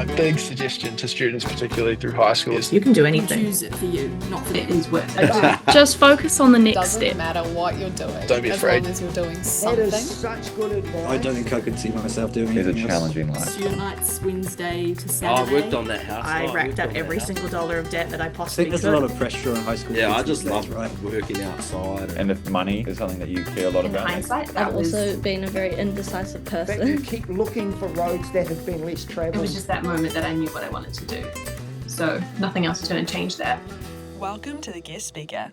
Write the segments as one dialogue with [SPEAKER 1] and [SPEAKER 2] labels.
[SPEAKER 1] My big suggestion to students, particularly through high school, is
[SPEAKER 2] you can do anything.
[SPEAKER 3] Choose it for you, not for it is worth
[SPEAKER 2] it. Just focus on the next
[SPEAKER 4] Doesn't
[SPEAKER 2] step.
[SPEAKER 4] matter what you're doing.
[SPEAKER 1] Don't be afraid.
[SPEAKER 4] As long as you're doing something.
[SPEAKER 5] That is such good advice.
[SPEAKER 6] I don't think I could see myself doing anything
[SPEAKER 7] It's a challenging life.
[SPEAKER 3] Student nights, Wednesday to Saturday.
[SPEAKER 8] I worked on that house.
[SPEAKER 2] I racked up every single dollar of debt that I
[SPEAKER 6] I
[SPEAKER 2] possibly
[SPEAKER 6] think
[SPEAKER 2] could.
[SPEAKER 6] there's a lot of pressure on high school.
[SPEAKER 8] Yeah, I
[SPEAKER 6] kids
[SPEAKER 8] just
[SPEAKER 6] these
[SPEAKER 8] love
[SPEAKER 6] days, right?
[SPEAKER 8] working outside.
[SPEAKER 7] And if money is something that you care a lot
[SPEAKER 2] In
[SPEAKER 7] about.
[SPEAKER 2] hindsight,
[SPEAKER 9] I've also been a very indecisive
[SPEAKER 5] But you
[SPEAKER 9] person.
[SPEAKER 5] keep looking for roads that have been less
[SPEAKER 3] It
[SPEAKER 5] travelled.
[SPEAKER 3] was just that moment that I knew what I wanted to do. So nothing else is going to change that.
[SPEAKER 10] Welcome to the guest speaker.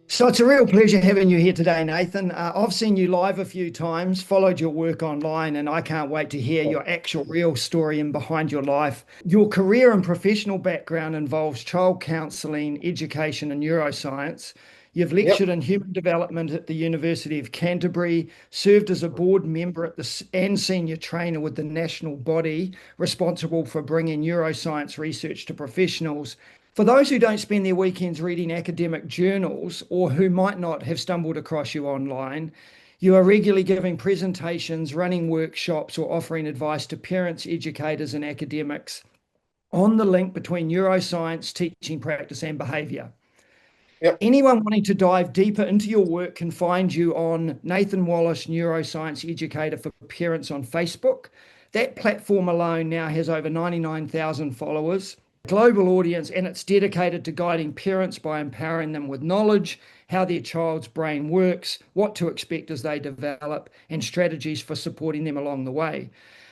[SPEAKER 5] So it's a real pleasure having you here today, Nathan. I've seen you live a few times, followed your work online, and I can't wait to hear your actual real story and behind your life. Your career and professional background involves child counselling, education and neuroscience. You've lectured in human development at the University of Canterbury, served as a board member and senior trainer with the national body responsible for bringing neuroscience research to professionals. For those who don't spend their weekends reading academic journals or who might not have stumbled across you online, you are regularly giving presentations, running workshops, or offering advice to parents, educators, and academics on the link between neuroscience, teaching practice, and behaviour. Yep. Anyone wanting to dive deeper into your work can find you on Nathan Wallis, Neuroscience Educator for Parents on Facebook. That platform alone now has over 99,000 followers, global audience, and it's dedicated to guiding parents by empowering them with knowledge, how their child's brain works, what to expect as they develop, and strategies for supporting them along the way.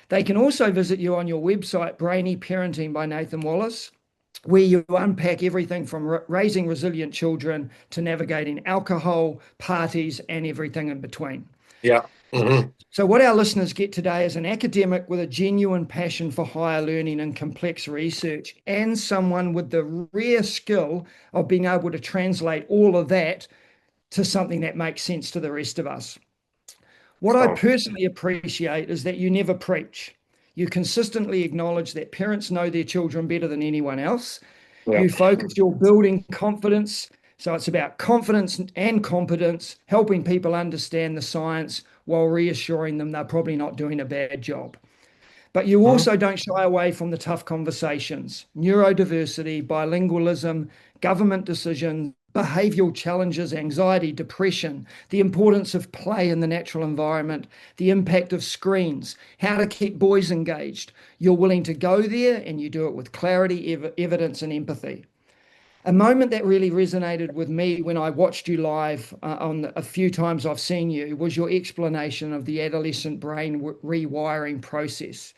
[SPEAKER 5] They can also visit you on your website, Brainy Parenting by Nathan Wallis, where you unpack everything from raising resilient children to navigating alcohol, parties, and everything in between.
[SPEAKER 1] Yeah. Mm-hmm.
[SPEAKER 5] So what our listeners get today is an academic with a genuine passion for higher learning and complex research, and someone with the rare skill of being able to translate all of that to something that makes sense to the rest of us. What I personally appreciate is that you never preach. You consistently acknowledge that parents know their children better than anyone else. Yeah. You focus your building confidence. So it's about confidence and competence, helping people understand the science while reassuring them they're probably not doing a bad job. But you also don't shy away from the tough conversations: neurodiversity, bilingualism, government decisions, behavioural challenges, anxiety, depression, the importance of play in the natural environment, the impact of screens, how to keep boys engaged. You're willing to go there, and you do it with clarity, evidence and empathy. A moment that really resonated with me when I watched you live on a few times I've seen you was your explanation of the adolescent brain rewiring process.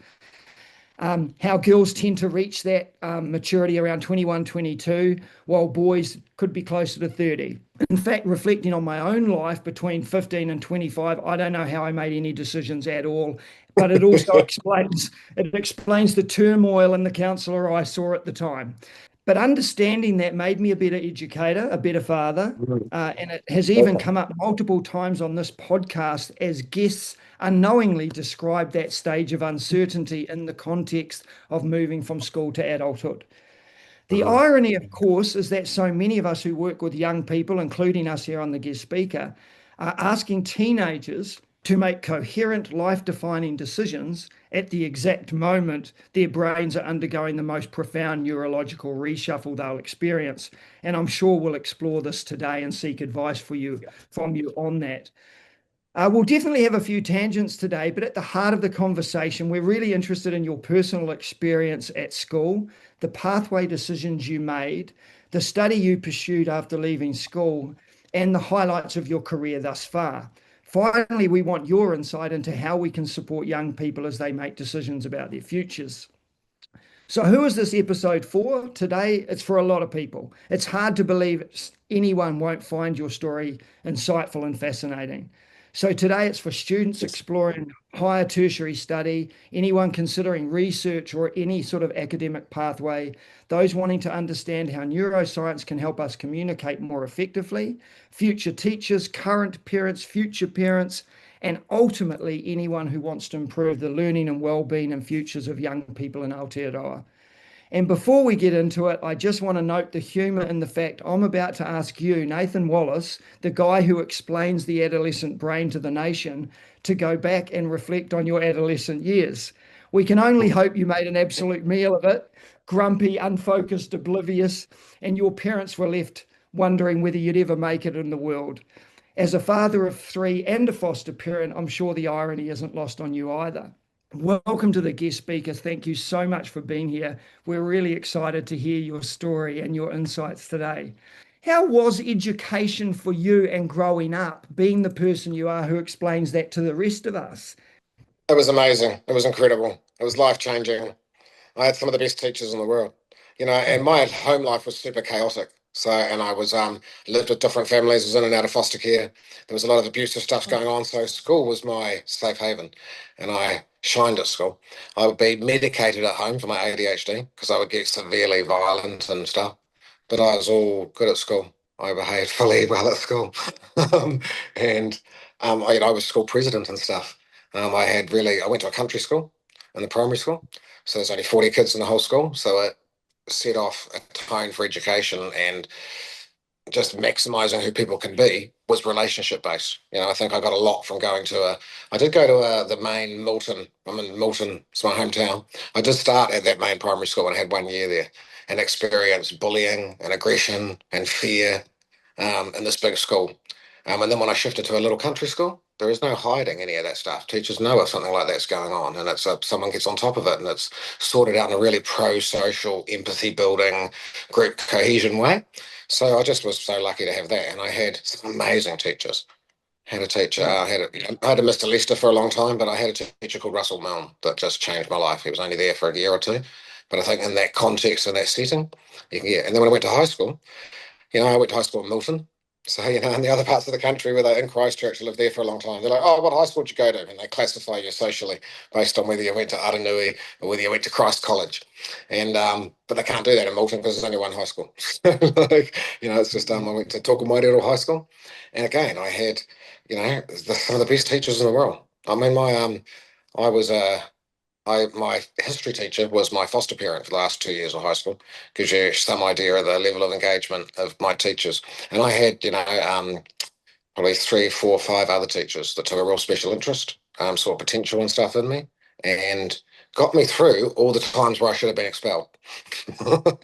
[SPEAKER 5] How girls tend to reach that maturity around 21, 22, while boys could be closer to 30. In fact, reflecting on my own life between 15 and 25, I don't know how I made any decisions at all, but it also explains the turmoil in the counsellor I saw at the time. But understanding that made me a better educator, a better father, and it has even come up multiple times on this podcast as guests unknowingly describe that stage of uncertainty in the context of moving from school to adulthood. The irony, of course, is that so many of us who work with young people, including us here on the guest speaker, are asking teenagers to make coherent, life-defining decisions at the exact moment their brains are undergoing the most profound neurological reshuffle they'll experience. And I'm sure we'll explore this today and seek advice from you on that. We'll definitely have a few tangents today, but at the heart of the conversation, we're really interested in your personal experience at school, the pathway decisions you made, the study you pursued after leaving school, and the highlights of your career thus far. Finally, we want your insight into how we can support young people as they make decisions about their futures. So who is this episode for? Today, it's for a lot of people. It's hard to believe anyone won't find your story insightful and fascinating. So today it's for students exploring higher tertiary study, anyone considering research or any sort of academic pathway, those wanting to understand how neuroscience can help us communicate more effectively, future teachers, current parents, future parents, and ultimately anyone who wants to improve the learning and well-being and futures of young people in Aotearoa. And before we get into it, I just want to note the humour in the fact I'm about to ask you, Nathan Wallis, the guy who explains the adolescent brain to the nation, to go back and reflect on your adolescent years. We can only hope you made an absolute meal of it, grumpy, unfocused, oblivious, and your parents were left wondering whether you'd ever make it in the world. As a father of 3 and a foster parent, I'm sure the irony isn't lost on you either. Welcome to the guest speaker. Thank you so much for being here. We're really excited to hear your story and your insights today. How was education for you and growing up, being the person you are who explains that to the rest of us?
[SPEAKER 8] It was amazing. It was incredible. It was life-changing. I had some of the best teachers in the world, and my home life was super chaotic. So, and I was lived with different families, was in and out of foster care. There was a lot of abusive stuff going on. So school was my safe haven, and I shined at school. I would be medicated at home for my ADHD because I would get severely violent and stuff. But I was all good at school. I behaved fully well at school, and I was school president and stuff. I went to a country school in the primary school. So there's only 40 kids in the whole school. So it set off a tone for education, and just maximizing who people can be was relationship based. I think I got a lot from going to I did go to the main Milton. I'm in Milton, it's my hometown. I did start at that main primary school and had 1 year there and experienced bullying and aggression and fear in this big school. And then when I shifted to a little country school, there is no hiding any of that stuff. Teachers know if something like that's going on, and it's someone gets on top of it, and it's sorted out in a really pro-social, empathy-building, group cohesion way. So I just was so lucky to have that, and I had some amazing teachers. Had a teacher, I had a Mr. Lester for a long time, but I had a teacher called Russell Milne that just changed my life. He was only there for a year or two, but I think in that context and that setting, you can get. And then when I went to high school, I went to high school in Milton. So, in the other parts of the country where they're in Christchurch, I lived there for a long time. They're like, oh, what high school did you go to? And they classify you socially based on whether you went to Aranui or whether you went to Christ College. And but they can't do that in Milton because there's only one high school. It's just I went to Tokomairero High School. And again, I had, some of the best teachers in the world. I mean, my history teacher was my foster parent for the last 2 years of high school. Gives you some idea of the level of engagement of my teachers. And I had, probably 3, 4, 5 other teachers that took a real special interest, saw potential and stuff in me, and got me through all the times where I should have been expelled.
[SPEAKER 5] Right.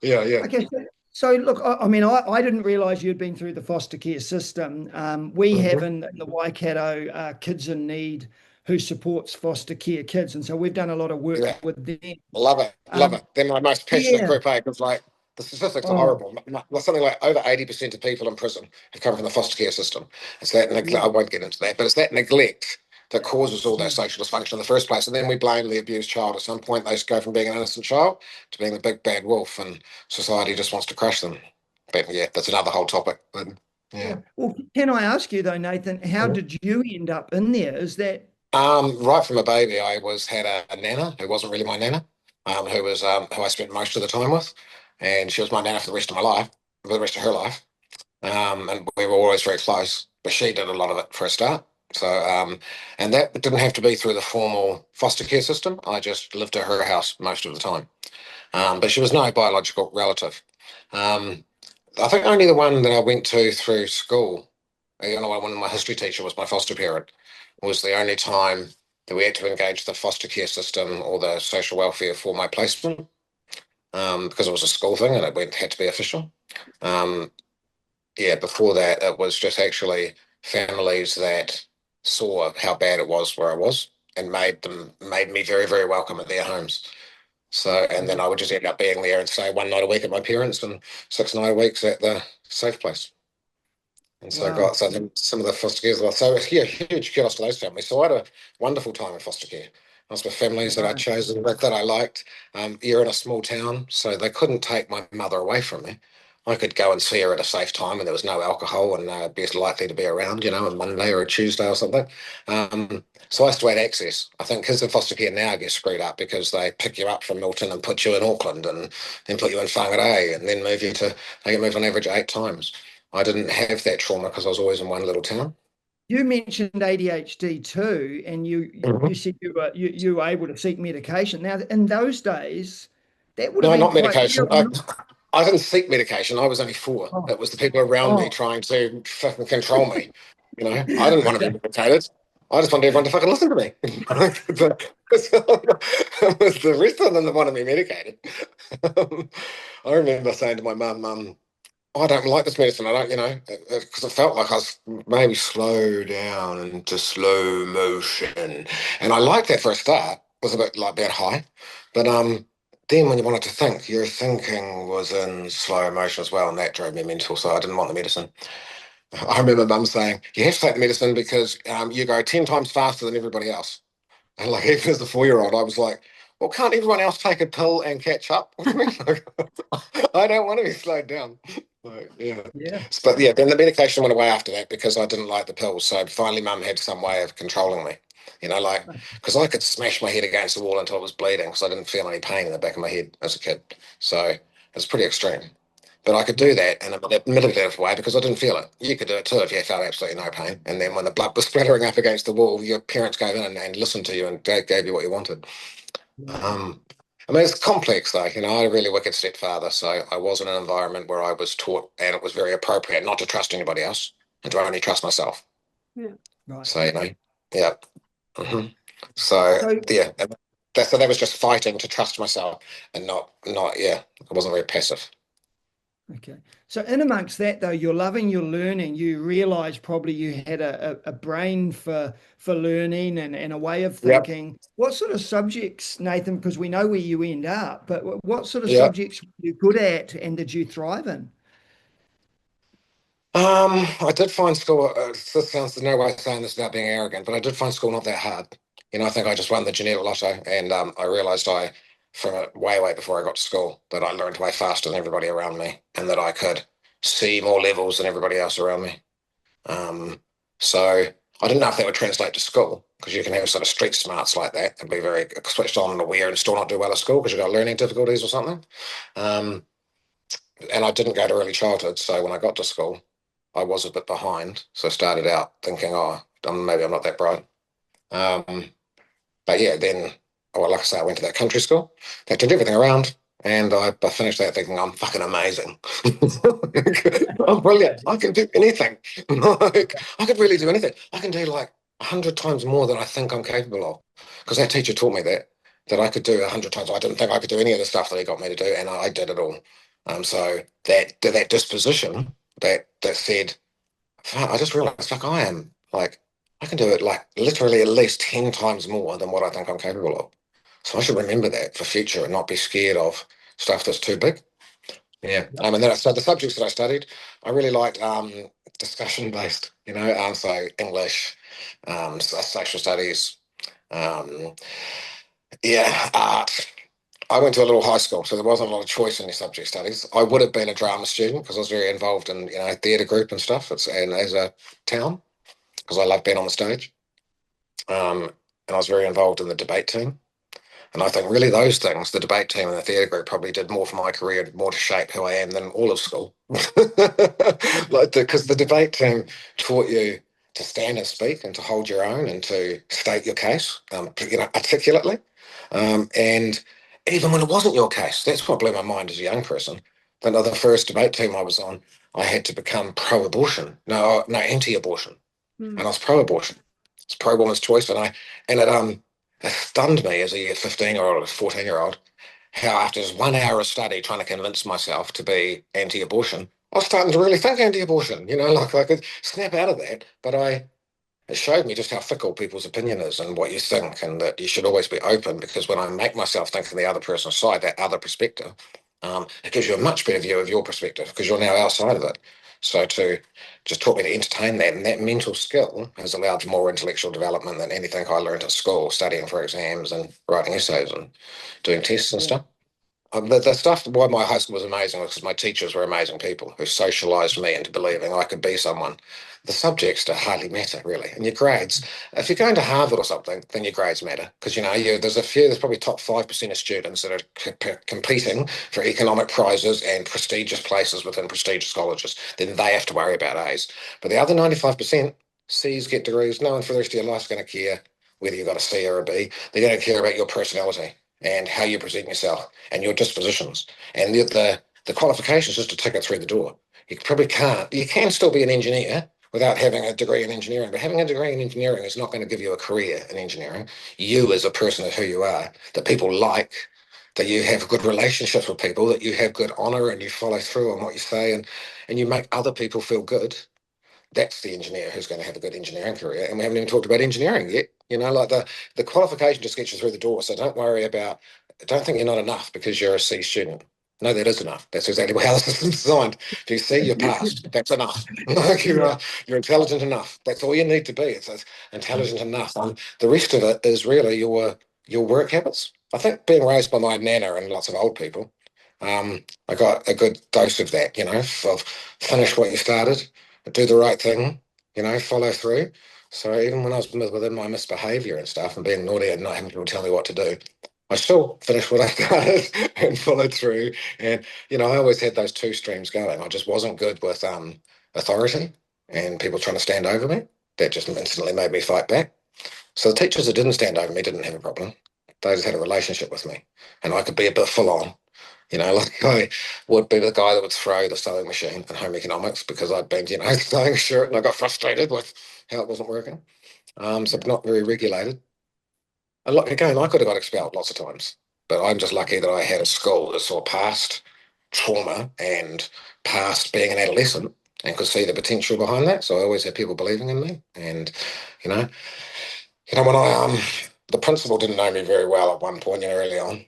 [SPEAKER 8] Yeah.
[SPEAKER 5] Okay. So look, I didn't realise you'd been through the foster care system. We have in the Waikato Kids in Need, who supports foster care kids, and so we've done a lot of work with them.
[SPEAKER 8] Love it. They're my most passionate group, because the statistics are horrible. Something like over 80% of people in prison have come from the foster care system. It's that neglect. I won't get into that, but it's that neglect that causes all that social dysfunction in the first place. And then we blame the abused child. At some point, they go from being an innocent child to being the big bad wolf, and society just wants to crush them. But yeah, that's another whole topic. But yeah.
[SPEAKER 5] Well, can I ask you though, Nathan, how did you end up in there? Is that
[SPEAKER 8] right from a baby, I had a nana who wasn't really my nana, who I spent most of the time with, and she was my nana for the rest of my life, for the rest of her life, and we were always very close. But she did a lot of it for a start. So, and that didn't have to be through the formal foster care system. I just lived at her house most of the time. But she was no biological relative. I think only the one that I went to through school, one of my history teacher was my foster parent, was the only time that we had to engage the foster care system or the social welfare for my placement, because it was a school thing and it had to be official. Before that, it was just actually families that saw how bad it was where I was and made me very, very welcome at their homes. So, and then I would just end up being there and stay 1 night a week at my parents' and 6 night a weeks at the safe place. And so I got some of the foster care as well. So huge kudos to those families. So I had a wonderful time in foster care. I was with families that I'd chosen with, that I liked. You're in a small town, so they couldn't take my mother away from me. I could go and see her at a safe time, and there was no alcohol, and best likely to be around, on Monday or a Tuesday or something. So I still had access. I think kids in foster care now get screwed up because they pick you up from Milton and put you in Auckland and then put you in Whangarei and then they get moved on average 8 times. I didn't have that trauma because I was always in one little town.
[SPEAKER 5] You mentioned ADHD too, and you said you were able to seek medication. Now, in those days, that would have been
[SPEAKER 8] not
[SPEAKER 5] quite
[SPEAKER 8] medication. I didn't seek medication. I was only 4. It was the people around me trying to fucking control me. I didn't want to be medicated. I just wanted everyone to fucking listen to me. It was the rest of them that wanted me medicated. I remember saying to my mum, I don't like this medicine. I don't, because it felt like I was maybe slow down into slow motion. And I liked that for a start. It was a bit like that high. But then when you wanted to think, your thinking was in slow motion as well. And that drove me mental. So I didn't want the medicine. I remember mum saying, you have to take the medicine because you go 10 times faster than everybody else. And like, even as a 4-year-old, I was like, well, can't everyone else take a pill and catch up? What do you mean? I don't want to be slowed down. Like, yeah.
[SPEAKER 5] Yeah.
[SPEAKER 8] But yeah, then the medication went away after that because I didn't like the pills. So finally, mum had some way of controlling me. Because I could smash my head against the wall until it was bleeding because I didn't feel any pain in the back of my head as a kid. So it was pretty extreme. But I could do that in a manipulative way because I didn't feel it. You could do it too if you felt absolutely no pain. And then when the blood was splattering up against the wall, your parents gave in and listened to you and gave you what you wanted. It's complex though. I had a really wicked stepfather, so I was in an environment where I was taught, and it was very appropriate not to trust anybody else and to only trust myself.
[SPEAKER 3] Yeah.
[SPEAKER 5] Right.
[SPEAKER 8] So, yeah. Mm-hmm. So yeah, so that was just fighting to trust myself and not, yeah, I wasn't very passive.
[SPEAKER 5] Okay. So in amongst that, though, you're loving your learning. You realise probably you had a brain for learning and a way of thinking. Yep. What sort of subjects, Nathan, because we know where you end up, but what sort of subjects were you good at and did you thrive in?
[SPEAKER 8] I did find school, this sounds no way of saying this without being arrogant, but I did find school not that hard. I think I just won the genetic lotto and I realised from way before I got to school that I learned way faster than everybody around me and that I could see more levels than everybody else around me. So I didn't know if that would translate to school because you can have sort of street smarts like that and be very switched on and aware and still not do well at school because you've got learning difficulties or something. And I didn't go to early childhood, so when I got to school, I was a bit behind. So I started out thinking, maybe I'm not that bright. But yeah, then, like I say, I went to that country school. They turned everything around. And I finished that thinking, I'm fucking amazing. I'm brilliant. I can do anything. I could really do anything. I can do like 100 times more than I think I'm capable of. Because that teacher taught me that I could do 100 times. I didn't think I could do any of the stuff that he got me to do, and I did it all. So that disposition that said, I just realized, I can do it like literally at least 10 times more than what I think I'm capable of. So I should remember that for future and not be scared of stuff that's too big. Yeah. And then so the subjects that I studied, I really liked discussion based, so English, social studies, art. I went to a little high school, so there wasn't a lot of choice in the subject studies. I would have been a drama student because I was very involved in, theatre group and stuff. And as a town, because I love being on the stage. And I was very involved in the debate team. And I think really those things, the debate team and the theatre group, probably did more for my career and more to shape who I am than all of school. Because the debate team taught you to stand and speak and to hold your own and to state your case, articulately. And even when it wasn't your case, that's what blew my mind as a young person. The first debate team I was on, I had to become pro-abortion. No, anti-abortion. And I was pro-abortion. It's pro-woman's choice. And it stunned me as a 15-year-old or 14-year-old how after just 1 hour of study trying to convince myself to be anti-abortion, I was starting to really think anti-abortion, like I could snap out of that. But it showed me just how fickle people's opinion is and what you think, and that you should always be open, because when I make myself think on the other person's side, that other perspective, it gives you a much better view of your perspective because you're now outside of it. So to just taught me to entertain that, and that mental skill has allowed for more intellectual development than anything I learned at school, studying for exams and writing essays and doing tests and stuff. The stuff why my high school was amazing was because my teachers were amazing people who socialised me into believing I could be someone. The subjects hardly matter, really. And your grades, if you're going to Harvard or something, then your grades matter. Because, there's probably top 5% of students that are competing for economic prizes and prestigious places within prestigious colleges. Then they have to worry about A's. But the other 95%, C's get degrees. No one for the rest of your life is going to care whether you've got a C or a B. They're going to care about your personality and how you present yourself and your dispositions. And the qualifications just to ticket through the door. You probably can't. You can still be an engineer without having a degree in engineering. But having a degree in engineering is not going to give you a career in engineering. You as a person is who you are, that people like, that you have good relationships with people, that you have good honour and you follow through on what you say, and you make other people feel good. That's the engineer who's going to have a good engineering career. And we haven't even talked about engineering yet. Like the qualification just gets you through the door. So don't think you're not enough because you're a C student. No, that is enough. That's exactly how the system's designed. If you see, you're passed. That's enough. Like you're intelligent enough. That's all you need to be. It's intelligent enough. The rest of it is really your work habits. I think being raised by my nana and lots of old people, I got a good dose of that, of finish what you started, do the right thing, follow through. So even when I was within my misbehaviour and stuff and being naughty and not having people tell me what to do, I still finished what I started and followed through. And, I always had those two streams going. I just wasn't good with authority and people trying to stand over me. That just instantly made me fight back. So the teachers that didn't stand over me didn't have a problem. They just had a relationship with me. And I could be a bit full on. Like I would be the guy that would throw the sewing machine in home economics because I'd been, sewing a shirt and I got frustrated with how it wasn't working. So not very regulated. And again, I could have got expelled lots of times, but I'm just lucky that I had a school that saw past trauma and past being an adolescent and could see the potential behind that. So I always had people believing in me. And, when the principal didn't know me very well at one point, early on,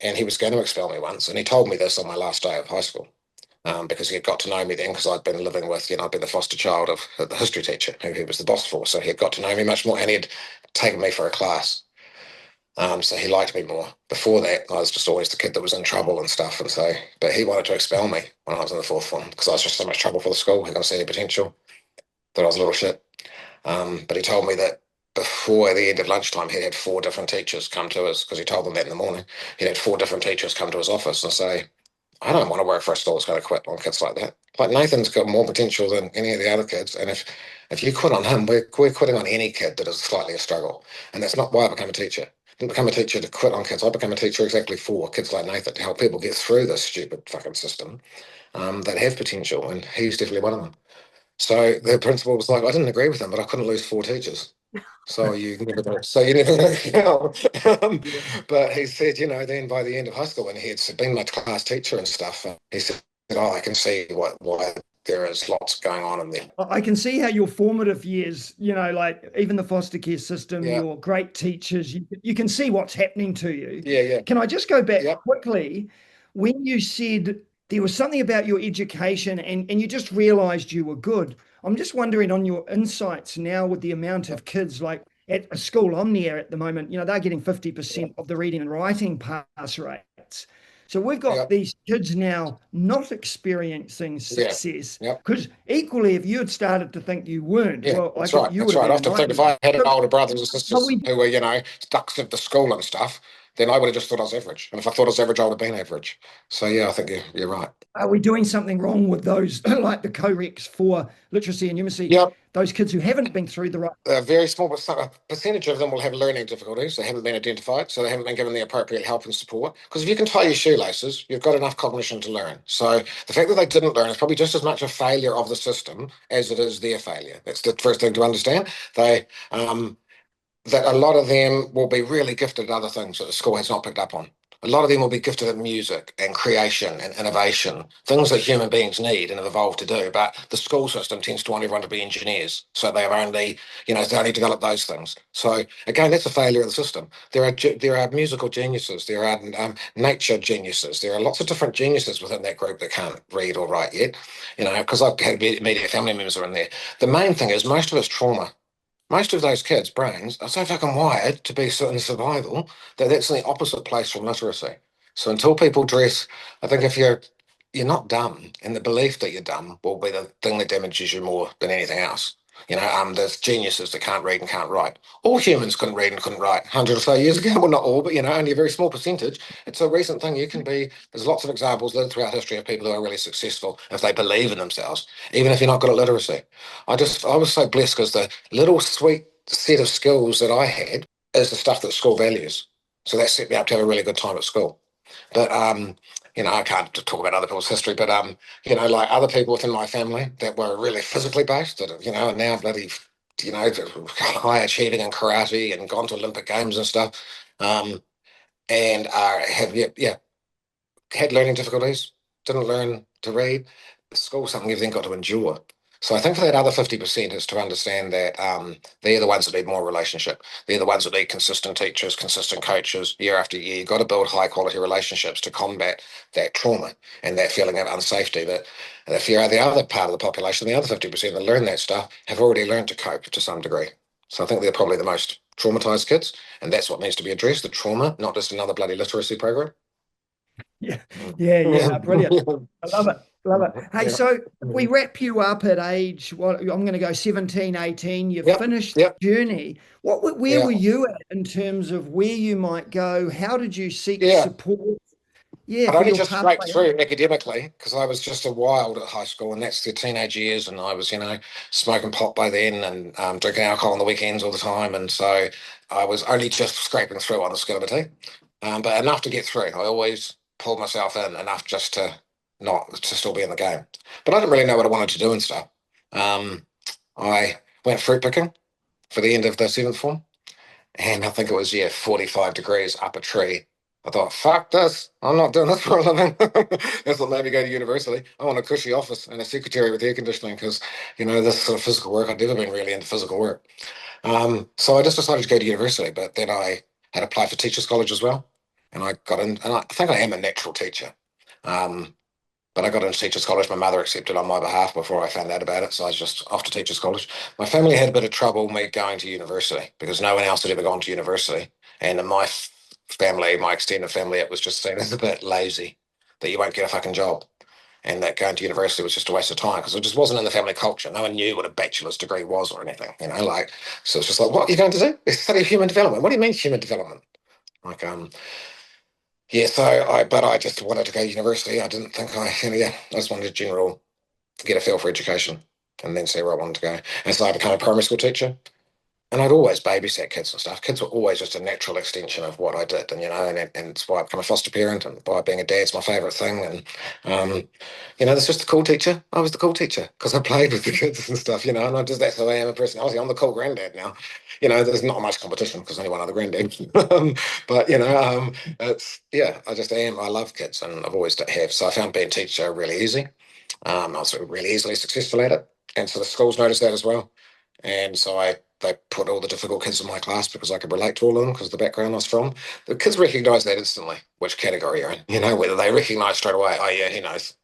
[SPEAKER 8] and he was going to expel me once. And he told me this on my last day of high school because he had got to know me then because I'd been living with, I'd been the foster child of the history teacher who he was the boss for. So he had got to know me much more and he'd taken me for a class. So he liked me more. Before that, I was just always the kid that was in trouble and stuff. But he wanted to expel me when I was in the fourth form because I was just so much trouble for the school. He couldn't see any potential, that I was a little shit. But he told me that before the end of lunchtime, he had 4 different teachers come to us because he told them that in the morning. He had 4 different teachers come to his office and say, I don't want to work for a school that's going to quit on kids like that. Like Nathan's got more potential than any of the other kids. And if you quit on him, we're quitting on any kid that is slightly a struggle. And that's not why I became a teacher. I didn't become a teacher to quit on kids. I became a teacher exactly for kids like Nathan to help people get through this stupid fucking system that have potential. And he's definitely one of them. So the principal was like, I didn't agree with him, but I couldn't lose 4 teachers. So you never know. But he said, then by the end of high school, when he had been my class teacher and stuff, he said, I can see why there is lots going on in there.
[SPEAKER 5] I can see how your formative years, like even the foster care system, your great teachers, you can see what's happening to you.
[SPEAKER 8] Yeah.
[SPEAKER 5] Can I just go back quickly? When you said there was something about your education and you just realized you were good, I'm just wondering on your insights now with the amount of kids, like at a school I'm near at the moment, they're getting 50% of the reading and writing pass rates. So we've got these kids now not experiencing success because equally, if you had started to think you weren't, well,
[SPEAKER 8] that's right.
[SPEAKER 5] You would have
[SPEAKER 8] I often think if I had older brothers and sisters who were, ducks of the school and stuff, then I would have just thought I was average. And if I thought I was average, I would have been average. So, I think you're right.
[SPEAKER 5] Are we doing something wrong with those, like the co-recs for literacy and numeracy? Those kids who haven't been through the right...
[SPEAKER 8] A very small percentage of them will have learning difficulties. They haven't been identified, so they haven't been given the appropriate help and support. Because if you can tie your shoelaces, you've got enough cognition to learn. So the fact that they didn't learn is probably just as much a failure of the system as it is their failure. That's the first thing to understand. That a lot of them will be really gifted at other things that the school has not picked up on. A lot of them will be gifted at music and creation and innovation, things that human beings need and have evolved to do. But the school system tends to want everyone to be engineers. So they have only, they only develop those things. So again, that's a failure of the system. There are musical geniuses. There are nature geniuses. There are lots of different geniuses within that group that can't read or write yet, because I've had immediate family members are in there. The main thing is most of it's trauma. Most of those kids' brains are so fucking wired to be in survival that that's in the opposite place from literacy. So until people I think if you're not dumb, and the belief that you're dumb will be the thing that damages you more than anything else. There's geniuses that can't read and can't write. All humans couldn't read and couldn't write 100 or so years ago. Well, not all, but, only a very small percentage. It's a recent thing. There's lots of examples lived throughout history of people who are really successful if they believe in themselves, even if you're not good at literacy. I was so blessed because the little sweet set of skills that I had is the stuff that school values. So that set me up to have a really good time at school. But, I can't talk about other people's history, but like other people within my family that were really physically based, that are now bloody, high achieving in karate and gone to Olympic Games and stuff, and have had learning difficulties, didn't learn to read. School's something you've then got to endure. So I think for that other 50% is to understand that they're the ones that need more relationship. They're the ones that need consistent teachers, consistent coaches year after year. You've got to build high quality relationships to combat that trauma and that feeling of unsafety. That if you're the other part of the population, the other 50% that learn that stuff have already learned to cope to some degree. So I think they're probably the most traumatized kids, and that's what needs to be addressed, the trauma, not just another bloody literacy program.
[SPEAKER 5] Yeah, brilliant. I love it. Love it. Hey, so we wrap you up at age, I'm going to go 17, 18. You've finished the journey. Where were you at in terms of where you might go? How did you seek support?
[SPEAKER 8] I'd only just scraped through academically because I was just a wild at high school, and that's the teenage years, and I was, smoking pot by then and drinking alcohol on the weekends all the time, and so I was only just scraping through on the skill of a tea, but enough to get through. I always pulled myself in enough just to not to still be in the game, but I didn't really know what I wanted to do and stuff. I went fruit picking for the end of the seventh form, and I think it was 45 degrees up a tree. I thought, fuck this, I'm not doing this for a living. That's what made me go to university. I want a cushy office and a secretary with air conditioning because, this sort of physical work, I'd never been really into physical work. So I just decided to go to university, but then I had applied for teachers college as well. And I got in, and I think I am a natural teacher. But I got into teachers college. My mother accepted on my behalf before I found out about it. So I was just off to teachers college. My family had a bit of trouble me going to university because no one else had ever gone to university. And in my family, my extended family, it was just seen as a bit lazy, that you won't get a fucking job. And that going to university was just a waste of time because it just wasn't in the family culture. No one knew what a bachelor's degree was or anything, so it's just like, what are you going to do? Study human development. What do you mean human development? But I just wanted to go to university. I didn't think I just wanted to get a feel for education and then see where I wanted to go. And so I became a primary school teacher. And I'd always babysat kids and stuff. Kids were always just a natural extension of what I did. And, and it's why I became a foster parent and why being a dad's my favourite thing. And, that's just the cool teacher. I was the cool teacher because I played with the kids and stuff, and that's who I am a personality. I'm the cool granddad now. There's not much competition because only one other granddad. But, I just am. I love kids and I've always have. So I found being a teacher really easy. I was really easily successful at it. And so the schools noticed that as well. And so they put all the difficult kids in my class because I could relate to all of them because of the background I was from. The kids recognise that instantly, which category you're in. Whether they recognise straight away, oh yeah, he knows,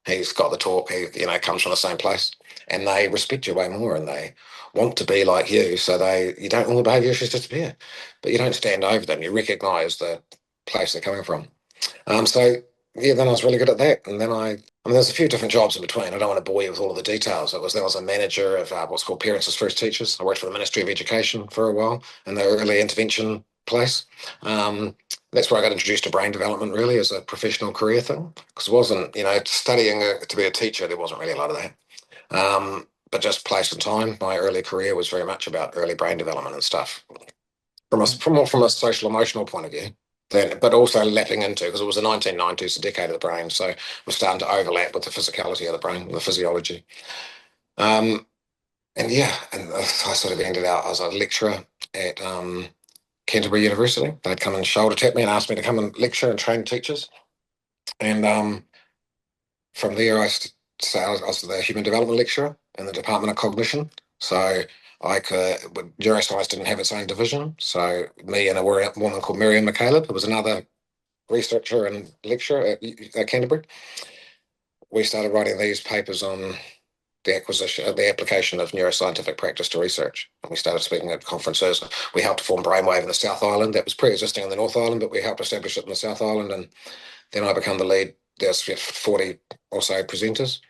[SPEAKER 8] he's got the talk, he comes from the same place, and they respect you way more and they want to be like you. So you don't all the behaviour issues disappear, but you don't stand over them. You recognise the place they're coming from. Then I was really good at that. And then there's a few different jobs in between. I don't want to bore you with all of the details. There was a manager of what's called Parents as First Teachers. I worked for the Ministry of Education for a while in the early intervention place. That's where I got introduced to brain development really as a professional career thing. Because it wasn't, studying to be a teacher, there wasn't really a lot of that. But just place and time, my early career was very much about early brain development and stuff. From a social emotional point of view. But also lapping into, because it was the 1990s, the decade of the brain, so we're starting to overlap with the physicality of the brain, the physiology. And I sort of ended out as a lecturer at Canterbury University. They'd come and shoulder tap me and asked me to come and lecture and train teachers. And from there, I was the human development lecturer in the Department of Cognition. So neuroscience didn't have its own division. So me and a woman called Miriam McCaleb, who was another researcher and lecturer at Canterbury, we started writing these papers on the application of neuroscientific practice to research. And we started speaking at conferences. We helped form Brainwave in the South Island. That was pre-existing in the North Island, but we helped establish it in the South Island. And then I became the lead. There's 40 or so presenters.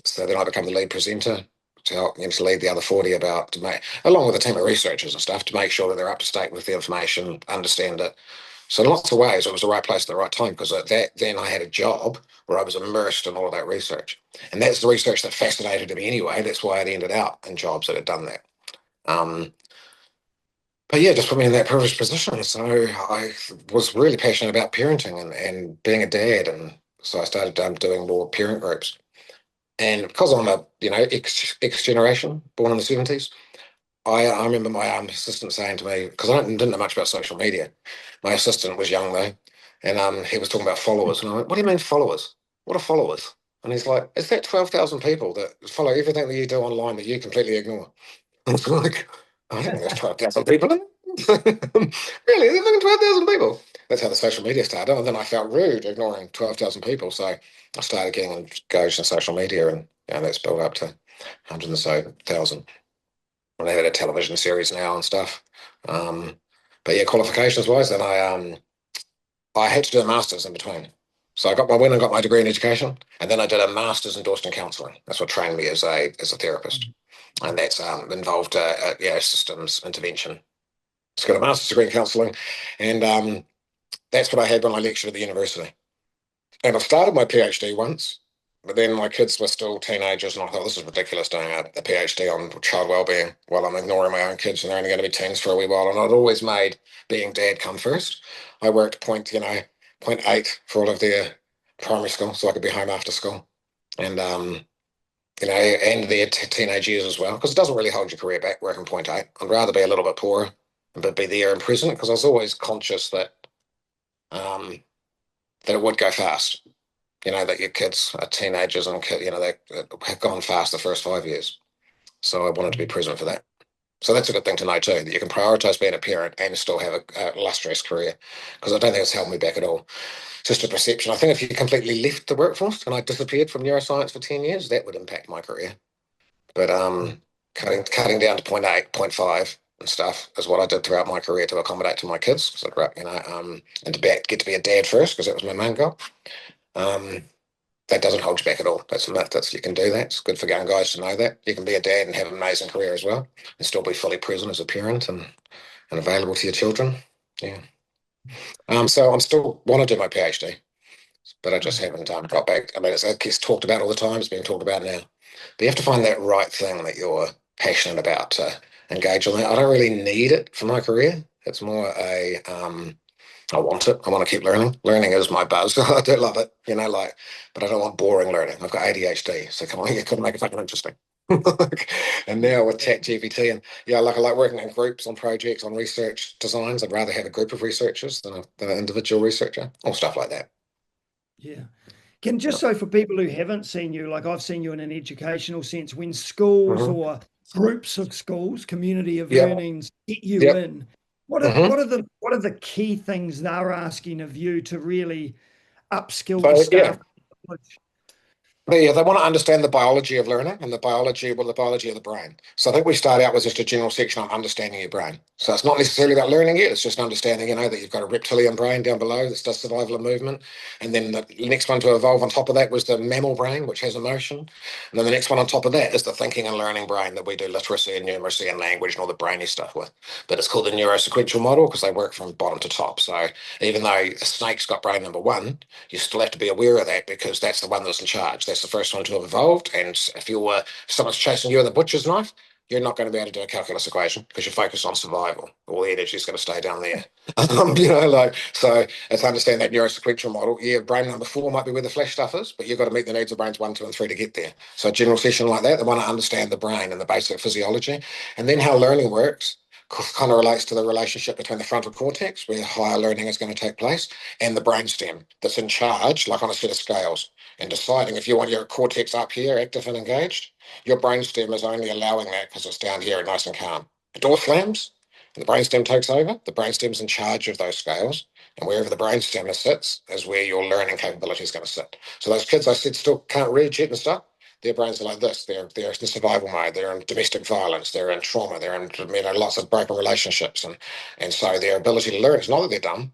[SPEAKER 8] So then I became the lead presenter to help to lead the other 40 along with a team of researchers and stuff, to make sure that they're up to date with the information, understand it. So in lots of ways, it was the right place at the right time, because then I had a job where I was immersed in all of that research. And that's the research that fascinated me anyway. That's why I'd ended up in jobs that had done that. But yeah, just put me in that privileged position. So I was really passionate about parenting and being a dad and So I started doing more parent groups. And because I'm a, X generation, born in the 70s, I remember my assistant saying to me, because I didn't know much about social media. My assistant was young though, and he was talking about followers. And I went, "What do you mean followers? What are followers?" And he's like, "Is that 12,000 people that follow everything that you do online that you completely ignore?" I was like, "I don't think there's 12,000 people in it." Really? There's only 12,000 people? That's how the social media started. And then I felt rude ignoring 12,000 people. So I started getting engaged in social media, and that's built up to hundreds and so thousand. And they had a television series now and stuff. But yeah, qualifications wise, then I had to do a master's in between. So went and got my degree in education, and then I did a master's endorsed in counselling. That's what trained me as a therapist, and that's involved systems intervention. So I got a master's degree in counselling, and that's what I had when I lectured at the university. And I started my PhD once, but then my kids were still teenagers, and I thought this is ridiculous doing a PhD on child wellbeing while I'm ignoring my own kids, and they're only going to be teens for a wee while. And I'd always made being dad come first. I worked point 0.8 for all of their primary school, so I could be home after school, and and their teenage years as well, because it doesn't really hold your career back working point 0.8. I'd rather be a little bit poorer, but be there and present, because I was always conscious that it would go fast. That your kids are teenagers and they have gone fast the first 5 years. So I wanted to be present for that. So that's a good thing to know too, that you can prioritize being a parent and still have a illustrious career, because I don't think it's held me back at all. It's just a perception. I think if you completely left the workforce and I disappeared from neuroscience for 10 years, that would impact my career. But cutting down to 0.8, 0.5 and stuff is what I did throughout my career to accommodate to my kids, and to get to be a dad first, because that was my main goal. That doesn't hold you back at all. That's a myth. You can do that. It's good for young guys to know that. You can be a dad and have an amazing career as well, and still be fully present as a parent and available to your children. Yeah. So I'm still want to do my PhD, but I just haven't got back. I mean, it gets talked about all the time. It's being talked about now. But you have to find that right thing that you're passionate about to engage on that. I don't really need it for my career. It's more I want it. I want to keep learning. Learning is my buzz. I do love it, but I don't want boring learning. I've got ADHD, so come on, you couldn't make it fucking interesting. And now with ChatGPT and I like working in groups on projects, on research designs. I'd rather have a group of researchers than an individual researcher, or stuff like that.
[SPEAKER 5] Yeah. So for people who haven't seen you, like I've seen you in an educational sense, when schools or groups of schools, community of learnings get you in, what are the key things they're asking of you to really upskill the staff?
[SPEAKER 8] They want to understand the biology of learning and the biology of the brain. So I think we start out with just a general section on understanding your brain. So it's not necessarily about learning yet. It's just understanding, that you've got a reptilian brain down below that does survival and movement. And then the next one to evolve on top of that was the mammal brain, which has emotion. And then the next one on top of that is the thinking and learning brain that we do literacy and numeracy and language and all the brainy stuff with. But it's called the neurosequential model because they work from bottom to top. So even though a snake's got brain number 1, you still have to be aware of that, because that's the one that's in charge. That's the first one to have evolved. And if someone's chasing you with a butcher's knife, you're not going to be able to do a calculus equation because you're focused on survival. All the energy is going to stay down there. So it's understand that neurosequential model. Yeah, brain number 4 might be where the flash stuff is, but you've got to meet the needs of brains 1, 2, and 3 to get there. So a general session like that, they want to understand the brain and the basic physiology, and then how learning works. Kind of relates to the relationship between the frontal cortex, where higher learning is going to take place, and the brainstem that's in charge, like on a set of scales, and deciding if you want your cortex up here, active and engaged. Your brainstem is only allowing that because it's down here and nice and calm. The door slams, and the brainstem takes over. The brainstem's in charge of those scales, and wherever the brainstem sits is where your learning capability is going to sit. So those kids I said still can't read yet and stuff, their brains are like this. They're in survival mode. They're in domestic violence. They're in trauma. They're in lots of broken relationships, and so their ability to learn, it's not that they're dumb.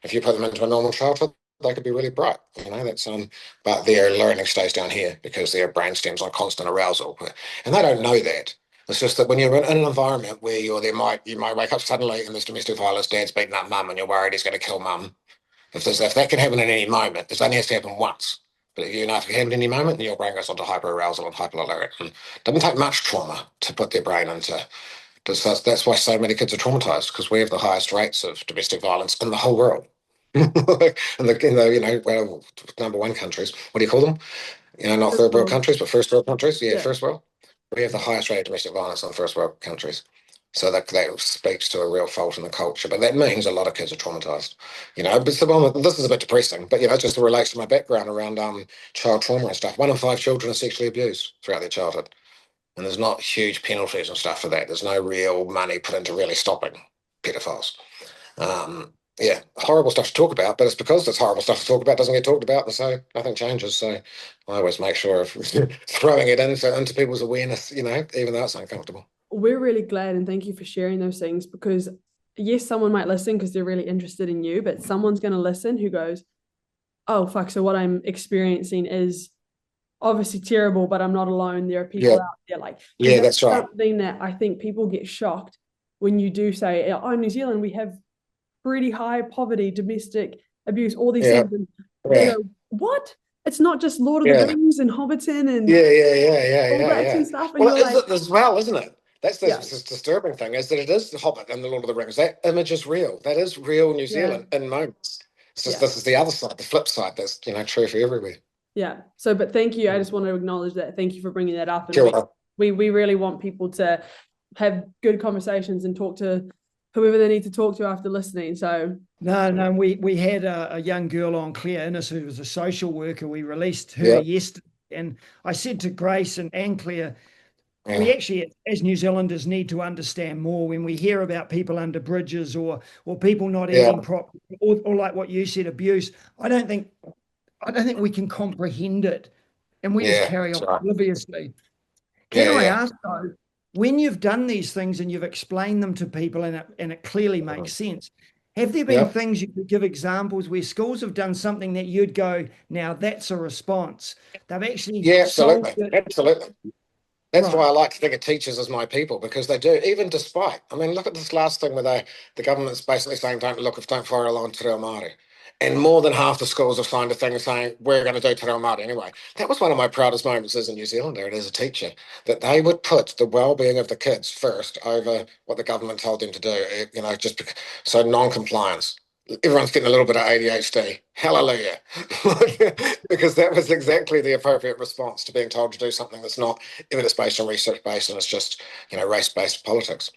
[SPEAKER 8] If you put them into a normal childhood, they could be really bright. But their learning stays down here because their brain stems on constant arousal, and they don't know that. It's just that when you're in an environment where you might wake up suddenly and there's domestic violence, dad's beating up mum, and you're worried he's going to kill mum. If that can happen at any moment, this only has to happen once. But if it can happen at any moment, then your brain goes onto hyperarousal and hyperalert. And it doesn't take much trauma to put their brain into. That's why so many kids are traumatized, because we have the highest rates of domestic violence in the whole world. well, number one countries. What do you call them? Not third world countries, but first world countries. Yeah, first world. We have the highest rate of domestic violence in first world countries. So that speaks to a real fault in the culture. But that means a lot of kids are traumatized. But this is a bit depressing, but just relates to my background around child trauma and stuff. 1 in 5 children are sexually abused throughout their childhood. And there's not huge penalties and stuff for that. There's no real money put into really stopping pedophiles. Horrible stuff to talk about, but it's because it's horrible stuff to talk about doesn't get talked about, and so nothing changes. So I always make sure of throwing it into people's awareness, even though it's uncomfortable.
[SPEAKER 11] We're really glad, and thank you for sharing those things, because yes, someone might listen because they're really interested in you, but someone's going to listen who goes, oh, fuck, so what I'm experiencing is obviously terrible, but I'm not alone. There are people out there
[SPEAKER 8] that's right.
[SPEAKER 11] Something that I think people get shocked when you do say, oh, in New Zealand, we have pretty high poverty, domestic abuse, all these things. And they go, what? It's not just Lord of the Rings and Hobbiton and and stuff. And
[SPEAKER 8] well, it as well, isn't it? That's the disturbing thing, is that it is the Hobbit and the Lord of the Rings. That image is real. That is real New Zealand in moments. It's just this is the other side, the flip side. That's true for everywhere.
[SPEAKER 11] Yeah. So, but thank you. I just want to acknowledge that. Thank you for bringing that up. And
[SPEAKER 8] Sure.
[SPEAKER 11] we really want people to have good conversations and talk to whoever they need to talk to after listening. So
[SPEAKER 5] no, we had a young girl on, Claire Innes, who was a social worker. We released her yesterday, and I said to Grace and Claire, we actually, as New Zealanders, need to understand more when we hear about people under bridges or people not eating properly, or like what you said, abuse. I don't think we can comprehend it, and we just carry on obliviously. Can I ask though, when you've done these things and you've explained them to people and it clearly makes sense, have there been things you could give examples where schools have done something that you'd go, now that's a response? They've actually
[SPEAKER 8] absolutely. That's why I like to think of teachers as my people, because they do, even despite. I mean, look at this last thing where the government's basically saying, don't fire along Te Reo Māori. And more than half the schools have signed a thing saying, we're going to do Te Reo Māori anyway. That was one of my proudest moments as a New Zealander and as a teacher, that they would put the well-being of the kids first over what the government told them to do, so non-compliance. Everyone's getting a little bit of ADHD. Hallelujah. Because that was exactly the appropriate response to being told to do something that's not evidence-based and research-based, and it's just, race-based politics.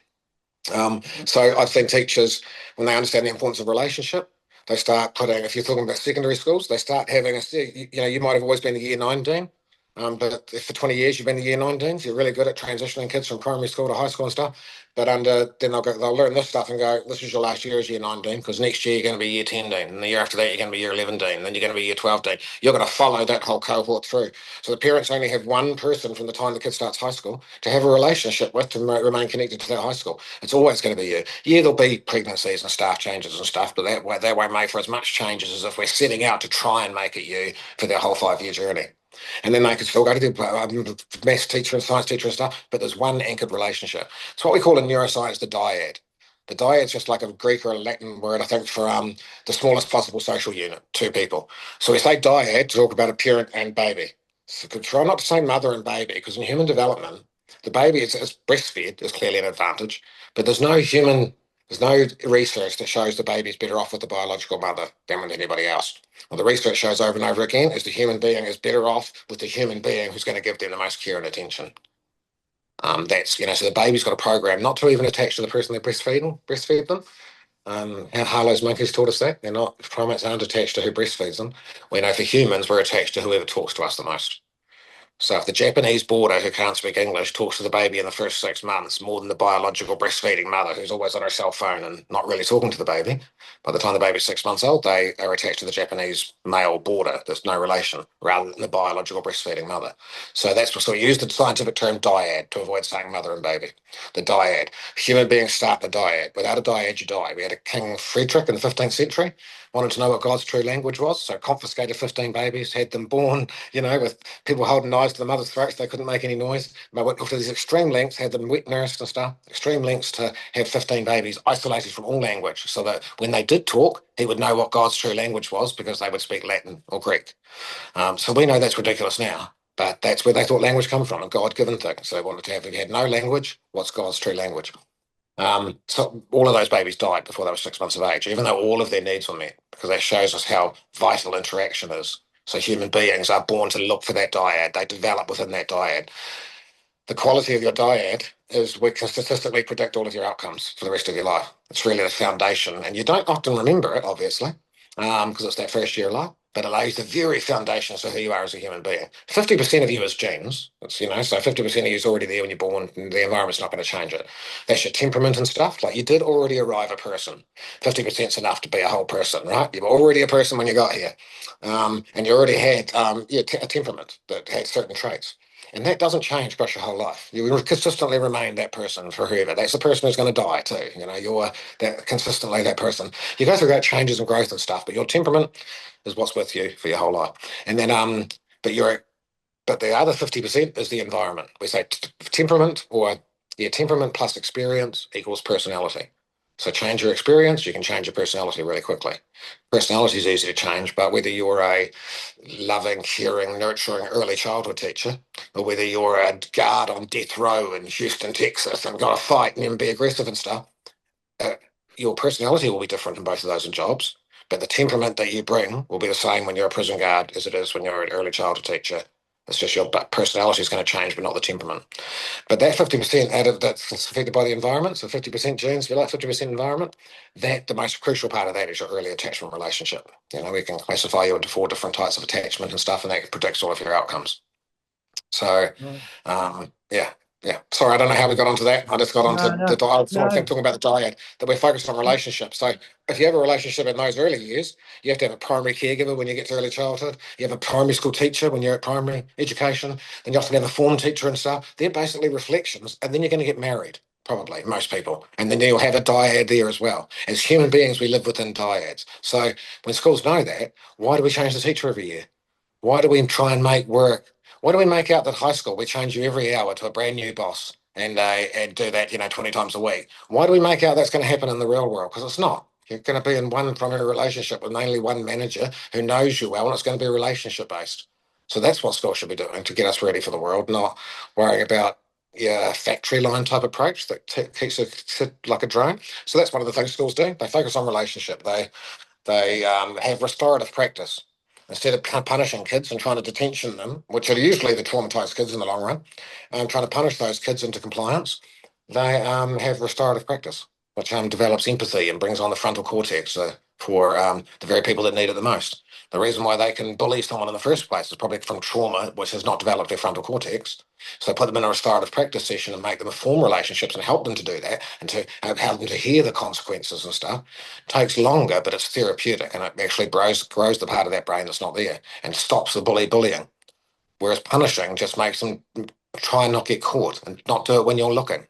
[SPEAKER 8] So I think teachers, when they understand the importance of relationship, they start putting, if you're talking about secondary schools, they start having you might have always been a year 9 dean, but if for 20 years you've been a year 9 deans, you're really good at transitioning kids from primary school to high school and stuff. But then they'll learn this stuff and go, this is your last year as year 9 dean, because next year you're going to be year 10 dean, and the year after that you're going to be year 11 dean, and then you're going to be year 12 dean. You're going to follow that whole cohort through. So the parents only have one person from the time the kid starts high school to have a relationship with, to remain connected to that high school. It's always going to be you. Yeah, there'll be pregnancies and staff changes and stuff, but that won't make for as much changes as if we're setting out to try and make it you for their whole 5-year journey. And then they could still go to the maths teacher and science teacher and stuff, but there's one anchored relationship. It's what we call in neuroscience the dyad. The dyad's just like a Greek or a Latin word, I think, for the smallest possible social unit, 2 people. So we say dyad to talk about a parent and baby. So try not to say mother and baby, because in human development, the baby is breastfed is clearly an advantage, but there's no research that shows the baby's better off with the biological mother than with anybody else. Well, the research shows over and over again is the human being is better off with the human being who's going to give them the most care and attention. So the baby's got a program not to even attach to the person they breastfeed them. Harlow's monkeys taught us that. Primates aren't attached to who breastfeeds them. We know for humans, we're attached to whoever talks to us the most. So if the Japanese boarder who can't speak English talks to the baby in the first 6 months more than the biological breastfeeding mother who's always on her cell phone and not really talking to the baby, by the time the baby's 6 months old, they are attached to the Japanese male boarder. There's no relation, rather than the biological breastfeeding mother. So we use the scientific term dyad to avoid saying mother and baby. The dyad. Human beings start the dyad. Without a dyad, you die. We had a King Frederick in the 15th century, wanted to know what God's true language was, so confiscated 15 babies, had them born, with people holding knives to the mother's throats. They couldn't make any noise. They went to these extreme lengths, had them wet nursed and stuff, extreme lengths to have 15 babies isolated from all language, so that when they did talk, he would know what God's true language was, because they would speak Latin or Greek. So we know that's ridiculous now, but that's where they thought language come from, a God-given thing. So they wanted to have, if you had no language, what's God's true language? So all of those babies died before they were 6 months of age, even though all of their needs were met, because that shows us how vital interaction is. So human beings are born to look for that dyad. They develop within that dyad. The quality of your dyad is we can statistically predict all of your outcomes for the rest of your life. It's really the foundation, and you don't often remember it, obviously, because it's that first year of life, but it lays the very foundations of who you are as a human being. 50% of you is genes. It's, so 50% of you is already there when you're born, and the environment's not going to change it. That's your temperament and stuff. Like, you did already arrive a person. 50% is enough to be a whole person, right? You were already a person when you got here. And you already had a temperament that had certain traits. And that doesn't change across your whole life. You will consistently remain that person forever. That's the person who's going to die too. You're consistently that person. You go through great changes and growth and stuff, but your temperament is what's with you for your whole life. And then, but the other 50% is the environment. We say temperament temperament plus experience equals personality. So change your experience, you can change your personality really quickly. Personality is easy to change, but whether you're a loving, caring, nurturing early childhood teacher, or whether you're a guard on death row in Houston, Texas, and got to fight and then be aggressive and stuff, your personality will be different in both of those jobs, but the temperament that you bring will be the same when you're a prison guard as it is when you're an early childhood teacher. It's just your personality is going to change, but not the temperament. But that 50% out of that's affected by the environment, so 50% genes, if you like, 50% environment, the most crucial part of that is your early attachment relationship. We can classify you into 4 different types of attachment and stuff, and that predicts all of your outcomes. So, yeah. Sorry, I don't know how we got onto that. I just got onto talking about the dyad, that we're focused on relationships. So if you have a relationship in those early years, you have to have a primary caregiver when you get to early childhood. You have a primary school teacher when you're at primary education. Then you often have a form teacher and stuff. They're basically reflections. And then you're going to get married, probably, most people. And then you'll have a dyad there as well. As human beings, we live within dyads. So when schools know that, why do we change the teacher every year? Why do we try and make work? Why do we make out that high school, we change you every hour to a brand new boss and do that, 20 times a week? Why do we make out that's going to happen in the real world? Because it's not. You're going to be in one primary relationship with mainly one manager who knows you well, and it's going to be relationship based. So that's what school should be doing to get us ready for the world, not worrying about factory line type approach that keeps it sit like a drone. So that's one of the things schools do. They focus on relationship. They have restorative practice. Instead of punishing kids and trying to detention them, which are usually the traumatized kids in the long run, trying to punish those kids into compliance, they have restorative practice, which develops empathy and brings on the frontal cortex for the very people that need it the most. The reason why they can bully someone in the first place is probably from trauma, which has not developed their frontal cortex. So put them in a restorative practice session and make them form relationships and help them to do that and to help them to hear the consequences and stuff. It takes longer, but it's therapeutic, and it actually grows the part of that brain that's not there and stops the bullying. Whereas punishing just makes them try and not get caught and not do it when you're looking.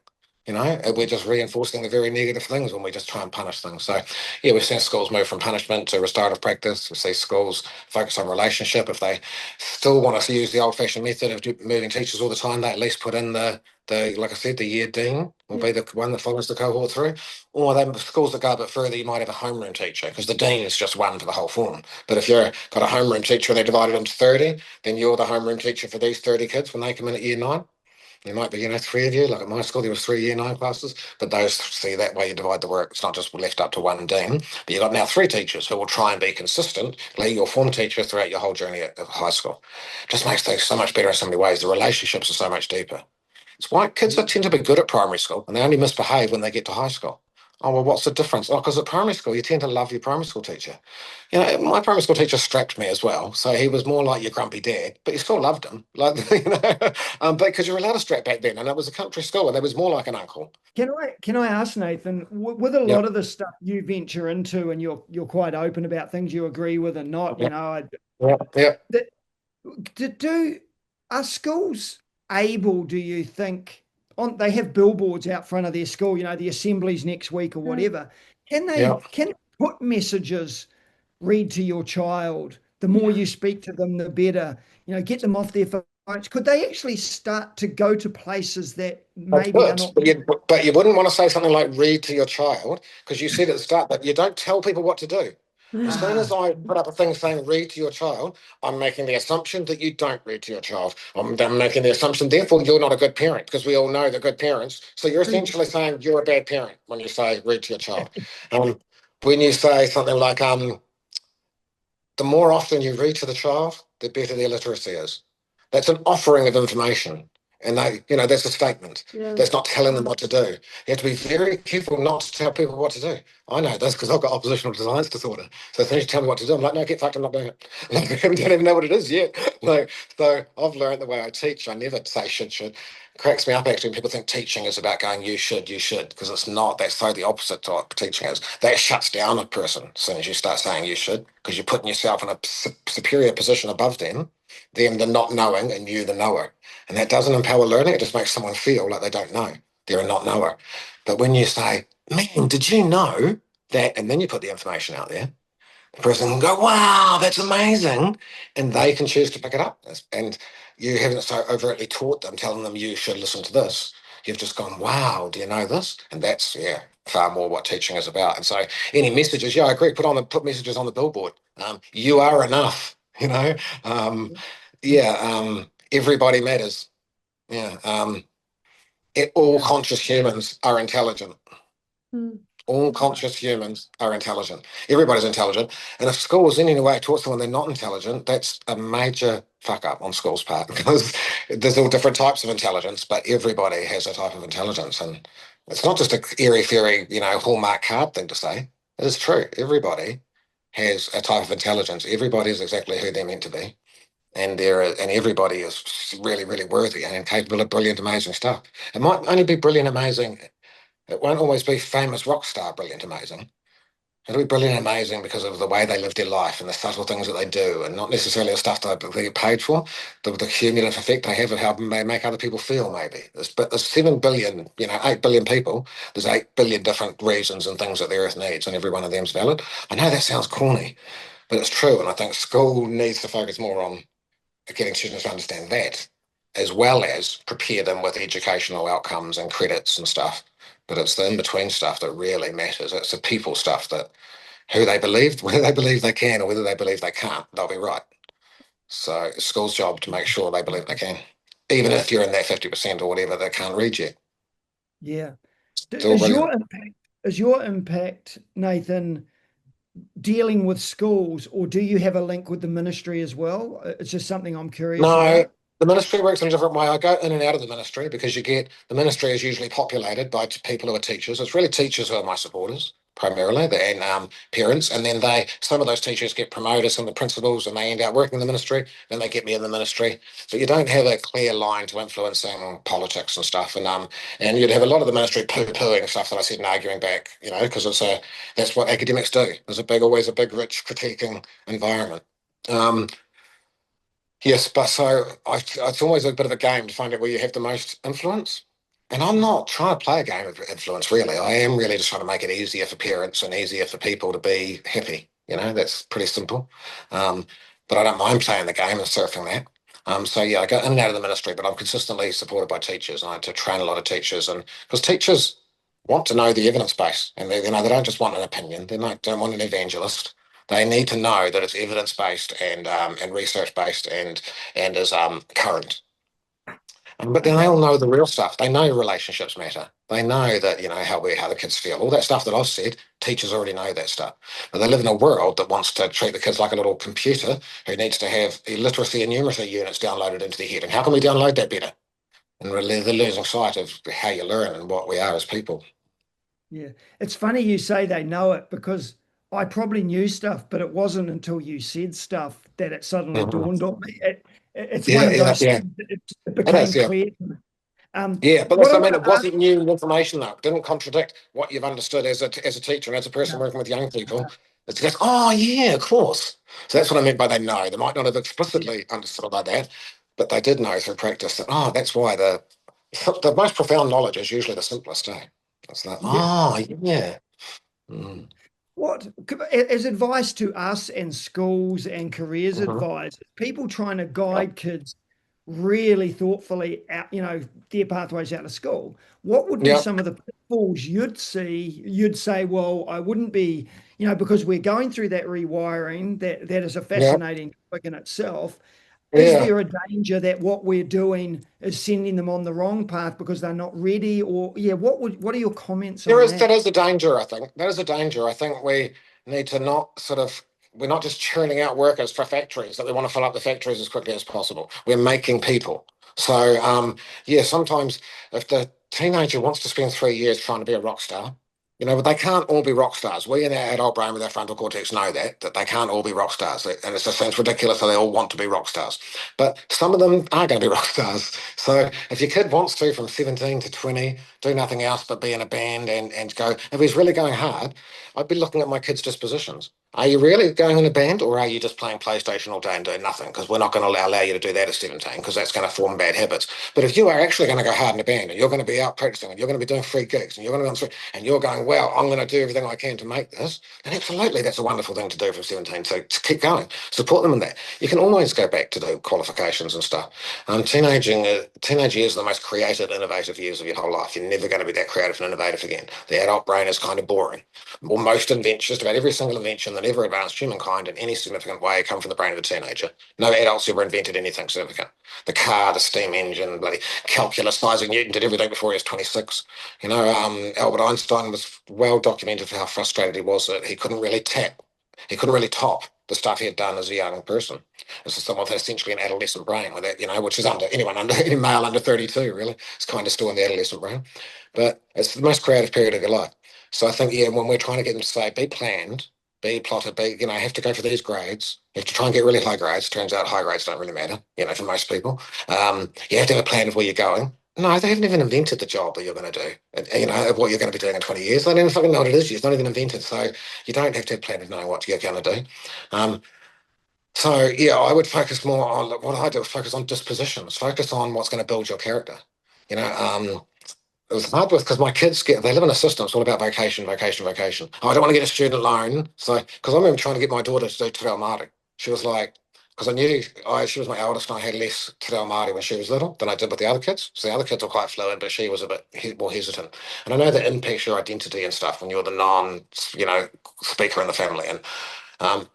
[SPEAKER 8] We're just reinforcing the very negative things when we just try and punish things. So, yeah, we've seen schools move from punishment to restorative practice. We see schools focus on relationship. If they still want us to use the old-fashioned method of moving teachers all the time, they at least put in the like I said, the year dean will be the one that follows the cohort through. Or they schools that go a bit further, you might have a homeroom teacher, because the dean is just one for the whole form. But if you've got a homeroom teacher and they're divided into 30, then you're the homeroom teacher for these 30 kids when they come in at year 9. There might be, 3 of you. Like at my school, there was 3 year 9 classes, but those see that way you divide the work. It's not just left up to one dean, but you've got now 3 teachers who will try and be consistent, like your form teacher throughout your whole journey at high school. It just makes things so much better in so many ways. The relationships are so much deeper. It's why kids tend to be good at primary school and they only misbehave when they get to high school. Oh, well, what's the difference? Oh, because at primary school, you tend to love your primary school teacher. My primary school teacher strapped me as well. So he was more like your grumpy dad, but you still loved him. But because you were allowed to strap back then, and it was a country school, and it was more like an uncle.
[SPEAKER 5] Can I ask, Nathan, with a lot of the stuff you venture into, and you're quite open about things you agree with and not, are schools able, do you think, they have billboards out front of their school, the assemblies next week or whatever. Can they put messages, read to your child? The more you speak to them, the better. Get them off their phones. Could they actually start to go to places that maybe are not?
[SPEAKER 8] But you wouldn't want to say something like read to your child, because you said at the start that you don't tell people what to do. As soon as I put up a thing saying read to your child, I'm making the assumption that you don't read to your child. I'm making the assumption, therefore, you're not a good parent, because we all know they're good parents. So you're essentially saying you're a bad parent when you say read to your child. When you say something like, the more often you read to the child, the better their literacy is. That's an offering of information. And that's a statement.
[SPEAKER 11] Yeah.
[SPEAKER 8] That's not telling them what to do. You have to be very careful not to tell people what to do. I know this because I've got oppositional defiance disorder. So as soon as you tell me what to do, I'm like, no, get fucked, I'm not doing it. Like, I don't even know what it is yet. So I've learned the way I teach, I never say should. It cracks me up actually when people think teaching is about going, you should, because it's not. That's so the opposite to what teaching is. That shuts down a person as soon as you start saying you should, because you're putting yourself in a superior position above them the not knowing and you the knower. And that doesn't empower learning, it just makes someone feel like they don't know. They're a not knower. But when you say, man, did you know that? And then you put the information out there, the person can go, wow, that's amazing. And they can choose to pick it up. And you haven't so overtly taught them, telling them you should listen to this. You've just gone, wow, do you know this? And that's, far more what teaching is about. And so any messages, I agree, put messages on the billboard. You are enough, everybody matters. All conscious humans are intelligent. All conscious humans are intelligent. Everybody's intelligent. And if schools in any way taught someone they're not intelligent, that's a major fuck up on school's part, because there's all different types of intelligence, but everybody has a type of intelligence. And it's not just a airy-fairy, hallmark card thing to say. It is true. Everybody has a type of intelligence. Everybody is exactly who they're meant to be. And everybody is really, really worthy and capable of brilliant, amazing stuff. It might only be brilliant, amazing. It won't always be famous rock star brilliant, amazing. It'll be brilliant, amazing because of the way they live their life and the subtle things that they do, and not necessarily the stuff that they get paid for, the cumulative effect they have and how they make other people feel, maybe. There's 7 billion, 8 billion people. There's 8 billion different reasons and things that the earth needs, and every one of them is valid. I know that sounds corny, but it's true. And I think school needs to focus more on getting students to understand that, as well as prepare them with educational outcomes and credits and stuff. But it's the in-between stuff that really matters. It's the people stuff that whether they believe they can or whether they believe they can't, they'll be right. So it's school's job to make sure they believe they can, even if you're in that 50% or whatever that can't read yet.
[SPEAKER 5] Yeah. Is your impact, Nathan, dealing with schools, or do you have a link with the ministry as well? It's just something I'm curious about.
[SPEAKER 8] The ministry works in a different way. I go in and out of the ministry because the ministry is usually populated by people who are teachers. It's really teachers who are my supporters primarily, and parents. And then some of those teachers get promoted, some of the principals, and they end up working in the ministry. Then they get me in the ministry. But you don't have a clear line to influencing politics and stuff. And you'd have a lot of the ministry poo-pooing stuff that I said and arguing back, because that's what academics do. There's always a big, rich critiquing environment. Yes, but it's always a bit of a game to find out where you have the most influence. And I'm not trying to play a game of influence, really. I am really just trying to make it easier for parents and easier for people to be happy. That's pretty simple. But I don't mind playing the game and surfing that. I go in and out of the ministry, but I'm consistently supported by teachers. And I to train a lot of teachers, and because teachers want to know the evidence base, and they don't just want an opinion. They don't want an evangelist. They need to know that it's evidence-based and research-based and is current. But then they all know the real stuff. They know relationships matter. They know that, how the kids feel. All that stuff that I've said, teachers already know that stuff. But they live in a world that wants to treat the kids like a little computer who needs to have literacy and numeracy units downloaded into their head. And how can we download that better? And really they're losing sight of how you learn and what we are as people.
[SPEAKER 5] Yeah. It's funny you say they know it, because I probably knew stuff, but it wasn't until you said stuff that it suddenly dawned on me. It's one of those things that it became clear.
[SPEAKER 8] But it wasn't new information, though. It didn't contradict what you've understood as a teacher and as a person working with young people. It's just, oh, yeah, of course. So that's what I meant by they know. They might not have explicitly understood it like that, but they did know through practice that, that's why the most profound knowledge is usually the simplest, eh? It's like, yeah. Mm.
[SPEAKER 5] What, as advice to us and schools and careers advisors, people trying to guide kids really thoughtfully out, their pathways out of school, what would be some of the pitfalls you'd say, well, I wouldn't be, because we're going through that rewiring, that is a fascinating topic in itself. Is there a danger that what we're doing is sending them on the wrong path because they're not ready? Or what are your comments on that?
[SPEAKER 8] That is a danger, I think. That is a danger. I think we need to not we're not just churning out workers for factories, that we want to fill up the factories as quickly as possible. We're making people. So, sometimes if the teenager wants to spend 3 years trying to be a rock star, but they can't all be rock stars. We in our adult brain with our frontal cortex know that they can't all be rock stars. And it just seems ridiculous that they all want to be rock stars. But some of them are going to be rock stars. So if your kid wants to, from 17 to 20, do nothing else but be in a band and go, if he's really going hard, I'd be looking at my kid's dispositions. Are you really going in a band, or are you just playing PlayStation all day and doing nothing? Because we're not going to allow you to do that at 17, because that's going to form bad habits. But if you are actually going to go hard in a band, and you're going to be out practicing, and you're going to be doing free gigs, and you're going to be on street, and you're going, well, I'm going to do everything I can to make this, then absolutely that's a wonderful thing to do from 17. So to keep going, support them in that. You can always go back to do qualifications and stuff. Teenage years are the most creative, innovative years of your whole life. You're never going to be that creative and innovative again. The adult brain is kind of boring. Well, most inventions, just about every single invention that ever advanced humankind in any significant way, come from the brain of a teenager. No adults ever invented anything significant. The car, the steam engine, bloody calculus, Isaac Newton did everything before he was 26. Albert Einstein was well documented for how frustrated he was that he couldn't really top the stuff he had done as a young person. This is someone with essentially an adolescent brain, with that, which is any male under 32, really. It's kind of still in the adolescent brain. But it's the most creative period of your life. So I think, when we're trying to get them to say, be planned, be plotted, have to go for these grades. You have to try and get really high grades. Turns out high grades don't really matter, for most people. You have to have a plan of where you're going. No, they haven't even invented the job that you're going to do. Of what you're going to be doing in 20 years. They don't even fucking know what it is. It's not even invented. So you don't have to have a plan of knowing what you're going to do. I would focus more on what I do. Focus on dispositions. Focus on what's going to build your character. It was hard because my kids they live in a system. It's all about vacation. Oh, I don't want to get a student loan. So, because I remember trying to get my daughter to do Te Reo Māori. She was like, because I knew she was my eldest and I had less Te Reo Māori when she was little than I did with the other kids. So the other kids were quite fluid, but she was a bit more hesitant. And I know that impacts your identity and stuff when you're the speaker in the family. And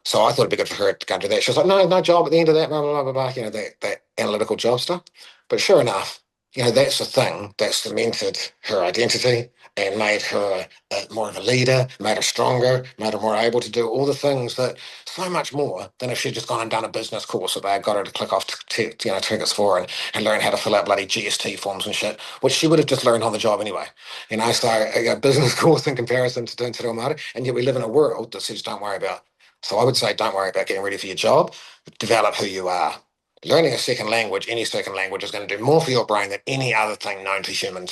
[SPEAKER 8] so I thought it'd be good for her to go and do that. She was like, no job at the end of that, blah, blah, blah, blah, that analytical job stuff. But sure enough, that's the thing that cemented her identity and made her more of a leader, made her stronger, made her more able to do all the things that so much more than if she'd just gone and done a business course that they got her to click off tickets for and learn how to fill out bloody GST forms and shit, which she would have just learned on the job anyway. So a business course in comparison to doing Te Reo Māori, and yet we live in a world that says don't worry about. So I would say don't worry about getting ready for your job, develop who you are. Learning a second language, any second language, is going to do more for your brain than any other thing known to human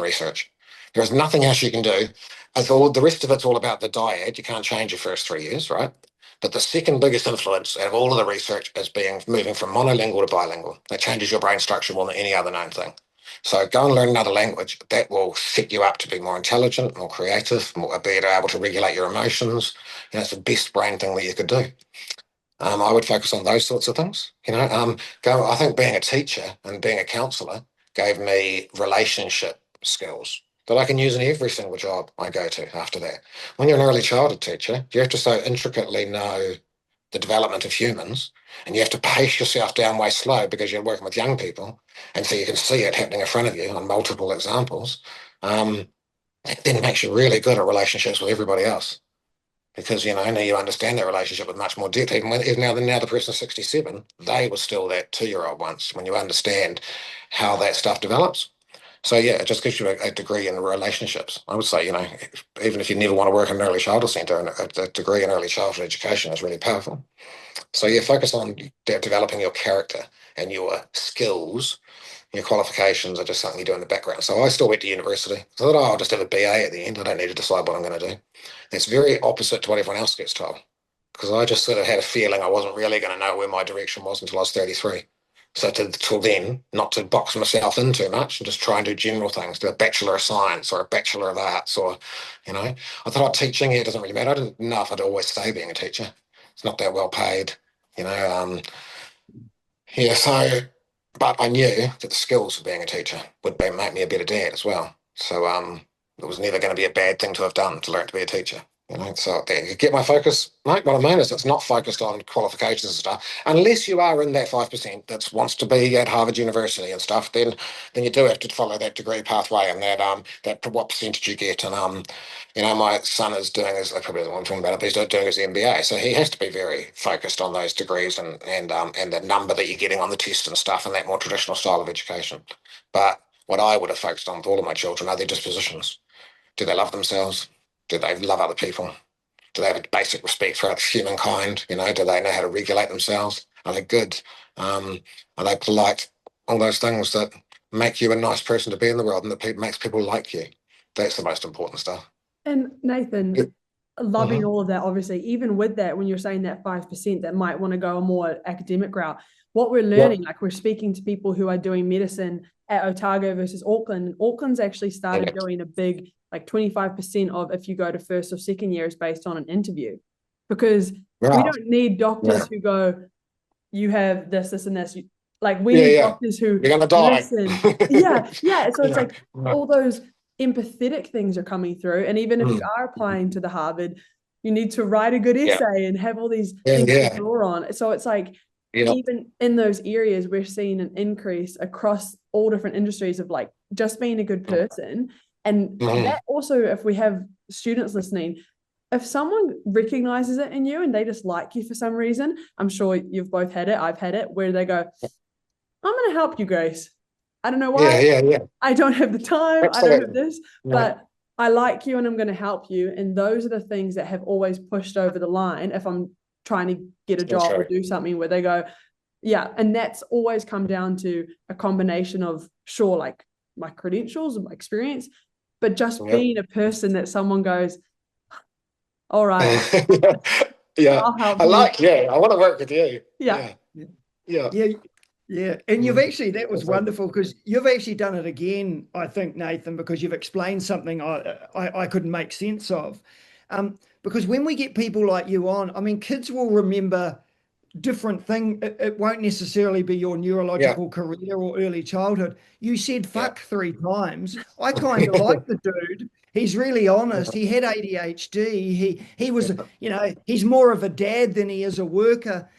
[SPEAKER 8] research. There is nothing else you can do. The rest of it's all about the dyad. You can't change your first 3 years, right? But the second biggest influence out of all of the research is moving from monolingual to bilingual. That changes your brain structure more than any other known thing. So go and learn another language. That will set you up to be more intelligent, more creative, more able to regulate your emotions. It's the best brain thing that you could do. I would focus on those sorts of things. I think being a teacher and being a counsellor gave me relationship skills that I can use in every single job I go to after that. When you're an early childhood teacher, you have to so intricately know the development of humans, and you have to pace yourself down way slow because you're working with young people, and so you can see it happening in front of you on multiple examples. It then makes you really good at relationships with everybody else. Because, now you understand that relationship with much more depth. Even now the person's 67, they were still that 2-year-old once, when you understand how that stuff develops. So, it just gives you a degree in relationships. I would say, even if you never want to work in an early childhood centre, a degree in early childhood education is really powerful. So, focus on developing your character and your skills. Your qualifications are just something you do in the background. So I still went to university. So I thought, I'll just have a BA at the end. I don't need to decide what I'm going to do. It's very opposite to what everyone else gets told, because I just sort of had a feeling I wasn't really going to know where my direction was until I was 33. So till then, not to box myself in too much and just try and do general things, do a Bachelor of Science or a Bachelor of Arts or, I thought teaching, it doesn't really matter. I didn't know if I'd always stay being a teacher. It's not that well paid, But I knew that the skills of being a teacher would make me a better dad as well. So it was never going to be a bad thing to have done to learn to be a teacher. You know, so there you get my focus, mate. What I mean is it's not focused on qualifications and stuff. Unless you are in that 5% that wants to be at Harvard University and stuff, then you do have to follow that degree pathway and that what percentage you get. And you know, my son is doing his, I probably don't want to talk about it, but he's doing his MBA. So he has to be very focused on those degrees and the number that you're getting on the test and stuff and that more traditional style of education. But what I would have focused on with all of my children are their dispositions. Do they love themselves? Do they love other people? Do they have a basic respect for humankind? You know, do they know how to regulate themselves? Are they good? Are they polite? All those things that make you a nice person to be in the world and that makes people like you. That's the most important stuff.
[SPEAKER 11] And Nathan,
[SPEAKER 8] Yeah.
[SPEAKER 11] loving all of that, obviously, even with that, when you're saying that 5% that might want to go a more academic route, what we're learning, like we're speaking to people who are doing medicine at Otago versus Auckland, and Auckland's actually started doing a big, like 25% of if you go to first or second year is based on an interview, because we don't need doctors who go, you have this, this, and this. Like we need doctors who
[SPEAKER 8] you're gonna die.
[SPEAKER 11] Listen. So it's like all those empathetic things are coming through, and even if you are applying to the Harvard, you need to write a good essay and have all these things to draw on. So it's like even in those areas, we're seeing an increase across all different industries of like just being a good person. And that also, if we have students listening, if someone recognizes it in you and they just like you for some reason, I'm sure you've both had it, I've had it, where they go, I'm going to help you, Grace. I don't know why. I don't have the time. Absolutely. I don't have this, but I like you and I'm going to help you. And those are the things that have always pushed over the line if I'm trying to get a job or do something, where they go, and that's always come down to a combination of, sure, like my credentials and my experience, but just being a person that someone goes, all right. I'll help
[SPEAKER 8] I
[SPEAKER 11] you.
[SPEAKER 8] like you. I want to work with you.
[SPEAKER 5] Yeah. And you've actually, that was wonderful, because you've actually done it again, I think, Nathan, because you've explained something I couldn't make sense of. Because when we get people like you on, I mean, kids will remember different thing. It won't necessarily be your neurological career or early childhood. You said fuck 3 times. I kind of like the dude. He's really honest. He had ADHD. He was, you know, he's more of a dad than he is a worker.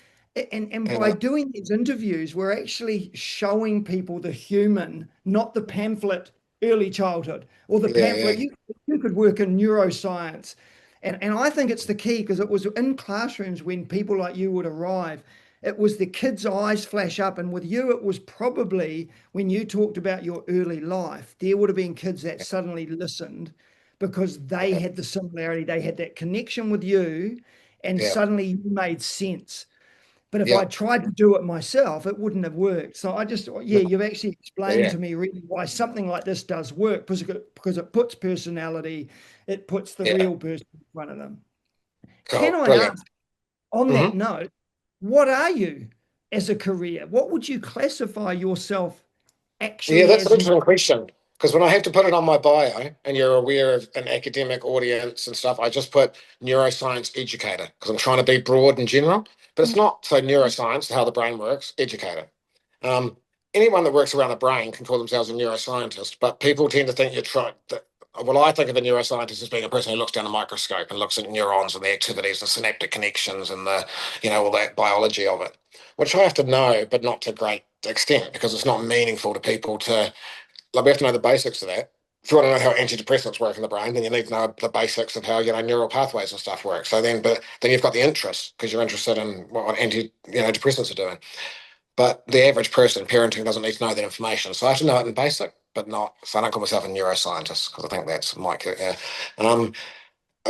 [SPEAKER 5] And by doing these interviews, we're actually showing people the human, not the pamphlet early childhood or the pamphlet. You could work in neuroscience. And I think it's the key, because it was in classrooms when people like you would arrive, it was the kids' eyes flash up. And with you, it was probably when you talked about your early life, there would have been kids that suddenly listened because they had the similarity. They had that connection with you, and suddenly you made sense. But if I tried to do it myself, it wouldn't have worked. So I just, you've actually explained to me really why something like this does work, because it puts personality, it puts the real person in front of them. Can I ask, on that note, what are you as a career? What would you classify yourself actually as?
[SPEAKER 8] That's an interesting question. Because when I have to put it on my bio, and you're aware of an academic audience and stuff, I just put neuroscience educator, because I'm trying to be broad and general. But it's not so neuroscience, how the brain works, educator. Anyone that works around the brain can call themselves a neuroscientist, but people tend to think I think of a neuroscientist as being a person who looks down a microscope and looks at neurons and the activities and synaptic connections and all that biology of it, which I have to know, but not to great extent, because it's not meaningful to people to, like, we have to know the basics of that. If you want to know how antidepressants work in the brain, then you need to know the basics of how neural pathways and stuff work. So then you've got the interest, because you're interested in what depressants are doing. But the average person, parenting, doesn't need to know that information. So I have to know it in basic, but not. So I don't call myself a neuroscientist, because I think that's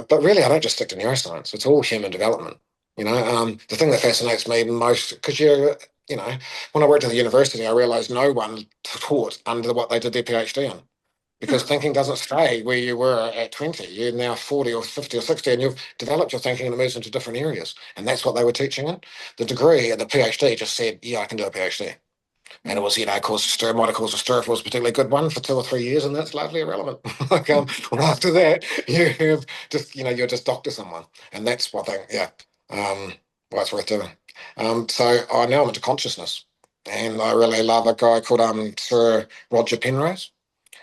[SPEAKER 8] but really, I don't just stick to neuroscience. It's all human development. The thing that fascinates me most, because when I worked at the university, I realised no one taught under what they did their PhD in. Because thinking doesn't stay where you were at 20. You're now 40 or 50 or 60, and you've developed your thinking and it moves into different areas. And that's what they were teaching in. The degree and the PhD just said, I can do a PhD. And it was, might have caused a stir if it was a particularly good one for 2 or 3 years, and that's largely irrelevant. After that, you'll just doctor someone. And that's what why it's worth doing. So now I'm into consciousness. And I really love a guy called Sir Roger Penrose.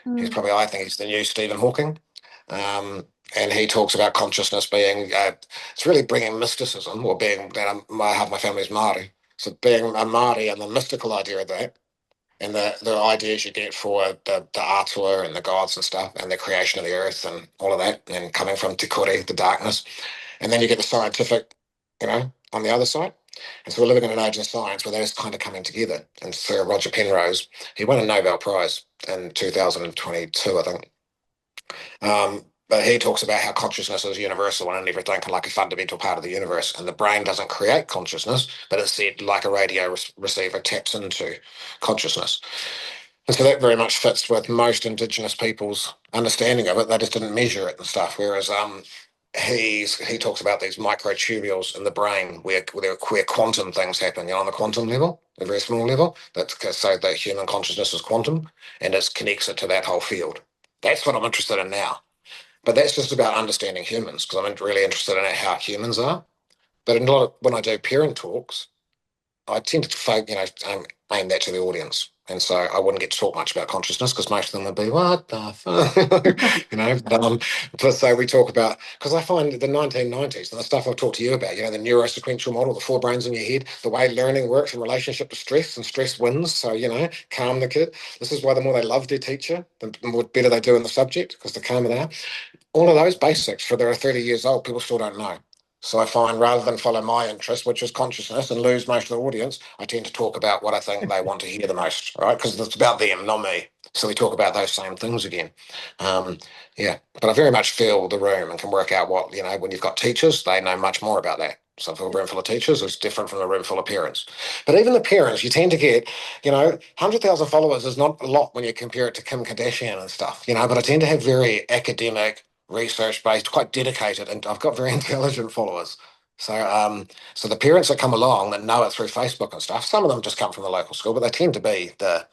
[SPEAKER 8] I think he's the new Stephen Hawking. And he talks about consciousness being, it's really bringing mysticism, or being, half my family's Māori, so being a Māori and the mystical idea of that, and the ideas you get for the Aotearoa and the gods and stuff, and the creation of the earth and all of that, and coming from Te Kore, the darkness. And then you get the scientific, on the other side. And so we're living in an age of science where those kind of coming together. And Sir Roger Penrose, he won a Nobel Prize in 2022, I think. But he talks about how consciousness is universal and everything, like a fundamental part of the universe. And the brain doesn't create consciousness, but it's said like a radio receiver taps into consciousness. And so that very much fits with most Indigenous people's understanding of it. They just didn't measure it and stuff. Whereas he talks about these microtubules in the brain where quantum things happen, on the quantum level, a very small level. So that human consciousness is quantum, and it connects it to that whole field. That's what I'm interested in now. But that's just about understanding humans, because I'm really interested in how humans are. But when I do parent talks, I tend to aim that to the audience. And so I wouldn't get to talk much about consciousness, because most of them would be, what the fuck? But so we talk about, because I find the 1990s and the stuff I've talked to you about, the neurosequential model, the 4 brains in your head, the way learning works in relationship to stress, and stress wins. So, calm the kid. This is why the more they love their teacher, the more better they do in the subject, because the calmer they are. All of those basics, for they're 30 years old, people still don't know. So I find rather than follow my interest, which is consciousness, and lose most of the audience, I tend to talk about what I think they want to hear the most, right? Because it's about them, not me. So we talk about those same things again. But I very much feel the room and can work out what, when you've got teachers, they know much more about that. So if a room full of teachers is different from a room full of parents. But even the parents, you tend to get, 100,000 followers is not a lot when you compare it to Kim Kardashian and stuff, but I tend to have very academic, research-based, quite dedicated, and I've got very intelligent followers. So the parents that come along that know it through Facebook and stuff, some of them just come from the local school, but they tend to be they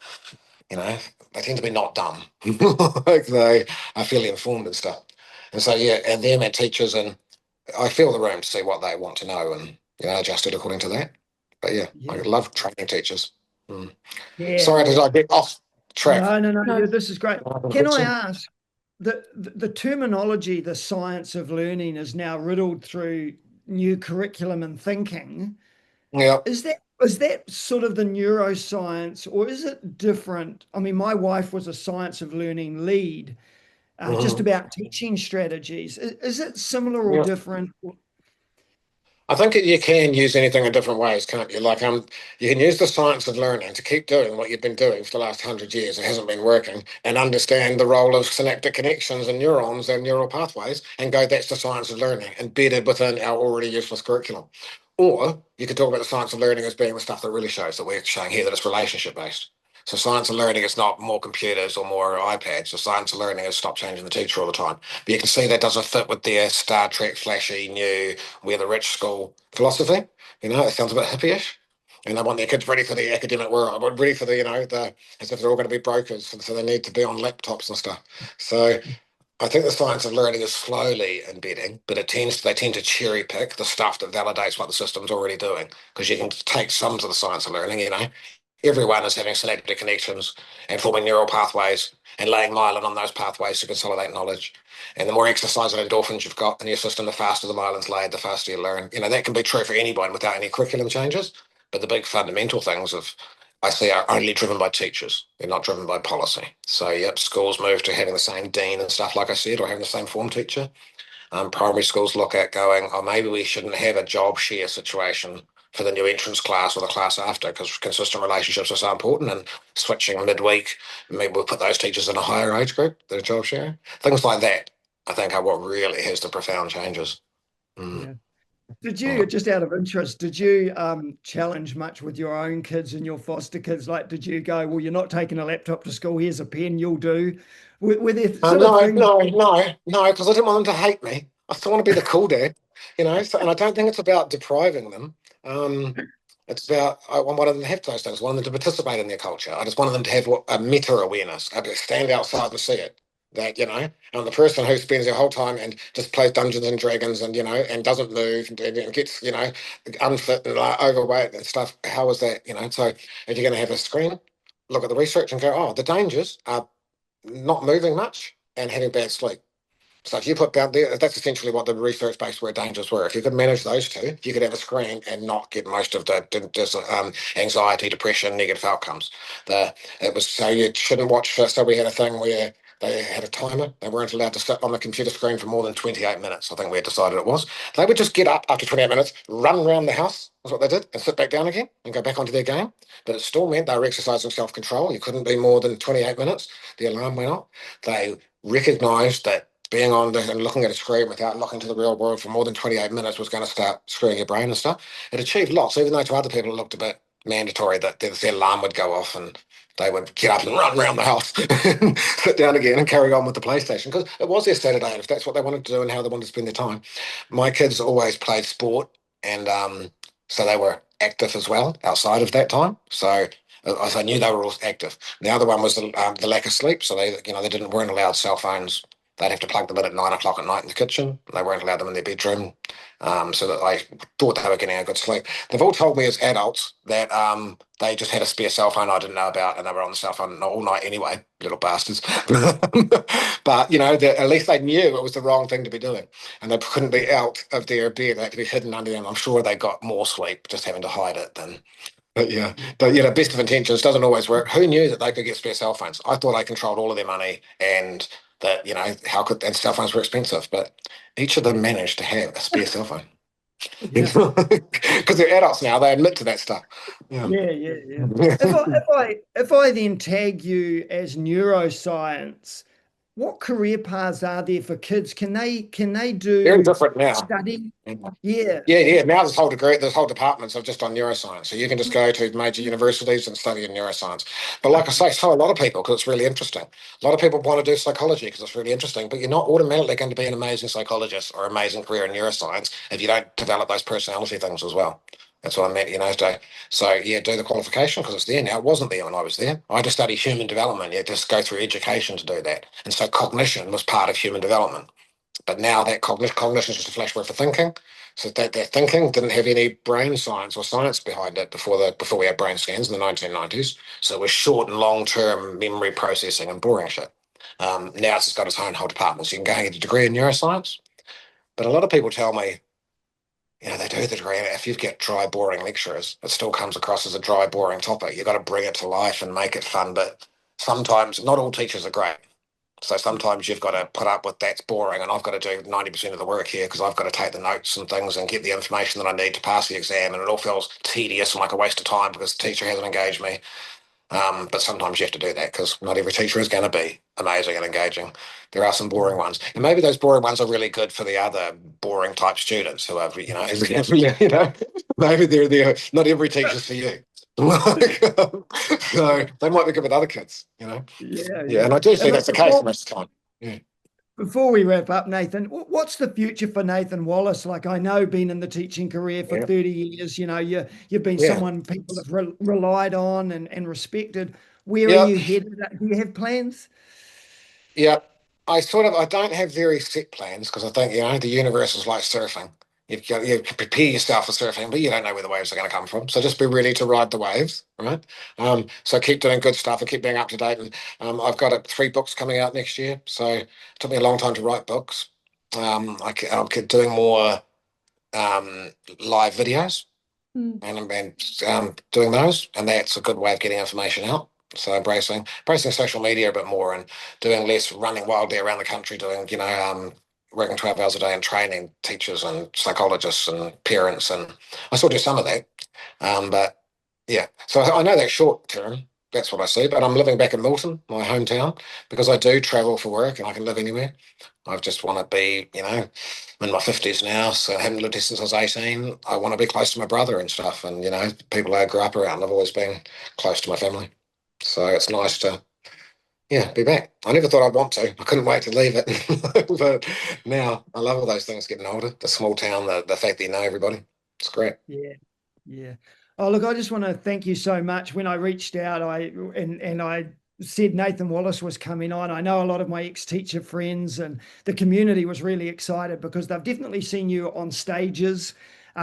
[SPEAKER 8] tend to be not dumb. Like they are fairly informed and stuff. And so, and them and teachers, and I feel the room to see what they want to know and, adjust it according to that. But I love training teachers. Sorry, did I get off track?
[SPEAKER 5] No, this is great. Can I ask, the terminology, the science of learning, is now riddled through new curriculum and thinking.
[SPEAKER 8] Yeah.
[SPEAKER 5] Is that sort of the neuroscience, or is it different? I mean, my wife was a science of learning lead, just about teaching strategies. Is it similar or different?
[SPEAKER 8] I think you can use anything in different ways, can't you? Like, you can use the science of learning to keep doing what you've been doing for the last 100 years. It hasn't been working, and understand the role of synaptic connections and neurons and neural pathways, and go, that's the science of learning, embedded within our already useless curriculum. Or you could talk about the science of learning as being the stuff that really shows that we're showing here, that it's relationship based. So science of learning is not more computers or more iPads. So science of learning is stop changing the teacher all the time. But you can see that doesn't fit with their Star Trek, flashy, new, we're the rich school philosophy. It sounds a bit hippie-ish. And they want their kids ready for the academic world, but ready for as if they're all going to be brokers. And so they need to be on laptops and stuff. So I think the science of learning is slowly embedding, but they tend to cherry pick the stuff that validates what the system's already doing. Because you can take some of the science of learning, everyone is having synaptic connections and forming neural pathways and laying myelin on those pathways to consolidate knowledge. And the more exercise and endorphins you've got in your system, the faster the myelin's laid, the faster you learn. That can be true for anyone without any curriculum changes. But the big fundamental things I see are only driven by teachers. They're not driven by policy. So, schools move to having the same dean and stuff, like I said, or having the same form teacher. Primary schools look at going, maybe we shouldn't have a job share situation for the new entrance class or the class after, because consistent relationships are so important, and switching midweek, maybe we'll put those teachers in a higher age group, their job share. Things like that, I think, are what really has the profound changes.
[SPEAKER 5] Did you, just out of interest, did you challenge much with your own kids and your foster kids? Like, did you go, well, you're not taking a laptop to school, here's a pen, you'll do? Were there
[SPEAKER 8] no, because I didn't want them to hate me. I still want to be the cool dad, and I don't think it's about depriving them. It's about, I wanted them to have those things. I wanted them to participate in their culture. I just wanted them to have a meta-awareness, stand outside and see it. That, and the person who spends their whole time and just plays Dungeons and Dragons and, and doesn't move and gets, unfit and overweight and stuff, how is that, So if you're going to have a screen, look at the research and go, the dangers are not moving much and having bad sleep. So if you put down there, that's essentially what the research-based word dangers were. If you could manage those two, you could have a screen and not get most of the anxiety, depression, negative outcomes. It was so you shouldn't watch. So we had a thing where they had a timer. They weren't allowed to sit on the computer screen for more than 28 minutes. I think we had decided it was. They would just get up after 28 minutes, run around the house. That's what they did, and sit back down again and go back onto their game. But it still meant they were exercising self-control. You couldn't be more than 28 minutes. The alarm went off. They recognised that being on there and looking at a screen without looking to the real world for more than 28 minutes was going to start screwing your brain and stuff. It achieved lots, even though to other people it looked a bit mandatory that the alarm would go off and they would get up and run around the house and sit down again and carry on with the PlayStation, because it was their Saturday, and if that's what they wanted to do and how they wanted to spend their time. My kids always played sport, and so they were active as well outside of that time. So I knew they were all active. The other one was the lack of sleep. So they weren't allowed cell phones. They'd have to plug them in at 9 o'clock at night in the kitchen. They weren't allowed them in their bedroom, so that I thought they were getting a good sleep. They've all told me as adults that they just had a spare cell phone I didn't know about, and they were on the cell phone all night anyway, little bastards. But, at least they knew it was the wrong thing to be doing, and they couldn't be out of their bed. They had to be hidden under them. I'm sure they got more sleep just having to hide it than... But best of intentions doesn't always work. Who knew that they could get spare cell phones? I thought I controlled all of their money, and that, and cell phones were expensive, but each of them managed to have a spare cell phone. Because they're adults now, they admit to that stuff.
[SPEAKER 5] Yeah. If I then tag you as neuroscience, what career paths are there for kids? Can they do
[SPEAKER 8] very different now?
[SPEAKER 5] Study?
[SPEAKER 8] Yeah. Now there's whole departments of just on neuroscience. So you can just go to major universities and study in neuroscience. But like I say, so a lot of people, because it's really interesting. A lot of people want to do psychology because it's really interesting, but you're not automatically going to be an amazing psychologist or amazing career in neuroscience if you don't develop those personality things as well. That's what I meant, So do the qualification because it's there now. It wasn't there when I was there. I had to study human development. You had to go through education to do that. And so cognition was part of human development. But now that cognition is just a flash word for thinking. So that thinking didn't have any brain science or science behind it before we had brain scans in the 1990s. So it was short and long-term memory processing and boring shit. Now it's just got its own whole department. So you can go and get a degree in neuroscience. But a lot of people tell me, they do the degree, and if you get dry, boring lecturers, it still comes across as a dry, boring topic. You've got to bring it to life and make it fun, but sometimes not all teachers are great. So sometimes you've got to put up with that's boring, and I've got to do 90% of the work here because I've got to take the notes and things and get the information that I need to pass the exam, and it all feels tedious and like a waste of time because the teacher hasn't engaged me. But sometimes you have to do that because not every teacher is going to be amazing and engaging. There are some boring ones, and maybe those boring ones are really good for the other boring type students who have, maybe they're not every teacher's for you. So they might be good with other kids, Yeah, and I do see that's the case most of the time. Yeah.
[SPEAKER 5] Before we wrap up, Nathan, what's the future for Nathan Wallis? Like, I know, been in the teaching career for 30 years, you've been someone people have relied on and respected. Where are you headed? Do you have plans?
[SPEAKER 8] Yeah, I don't have very set plans because I think, the universe is like surfing. You prepare yourself for surfing, but you don't know where the waves are going to come from. So just be ready to ride the waves, right? So keep doing good stuff and keep being up to date. And I've got 3 books coming out next year. So it took me a long time to write books. I'll keep doing more live videos and doing those. And that's a good way of getting information out. So embracing social media a bit more and doing less running wildly around the country, doing, working 12 hours a day and training teachers and psychologists and parents. And I still do some of that. But yeah, so I know that short term, that's what I see. But I'm living back in Milton, my hometown, because I do travel for work and I can live anywhere. I just want to be, I'm in my 50s now, so I haven't lived here since I was 18. I want to be close to my brother and stuff. And, people I grew up around, I've always been close to my family. So it's nice to, be back. I never thought I'd want to. I couldn't wait to leave it. But now I love all those things getting older. The small town, the fact that you know everybody. It's great.
[SPEAKER 5] Yeah. Oh, look, I just want to thank you so much. When I reached out, I said Nathan Wallis was coming on. I know a lot of my ex-teacher friends and the community was really excited because they've definitely seen you on stages.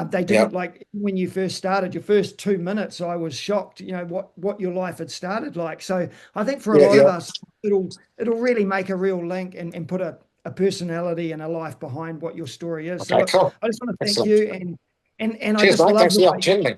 [SPEAKER 5] They didn't like when you first started, your first 2 minutes, I was shocked, what your life had started like. So I think for a lot of us, it'll really make a real link and put a a personality and a life behind what your story is.
[SPEAKER 8] Okay,
[SPEAKER 5] So
[SPEAKER 8] cool.
[SPEAKER 5] I just want to thank
[SPEAKER 8] Excellent.
[SPEAKER 5] you, and I
[SPEAKER 8] Cheers,
[SPEAKER 5] just
[SPEAKER 8] mate.
[SPEAKER 5] love
[SPEAKER 8] Thanks for
[SPEAKER 5] the
[SPEAKER 8] the
[SPEAKER 5] way.
[SPEAKER 8] opportunity.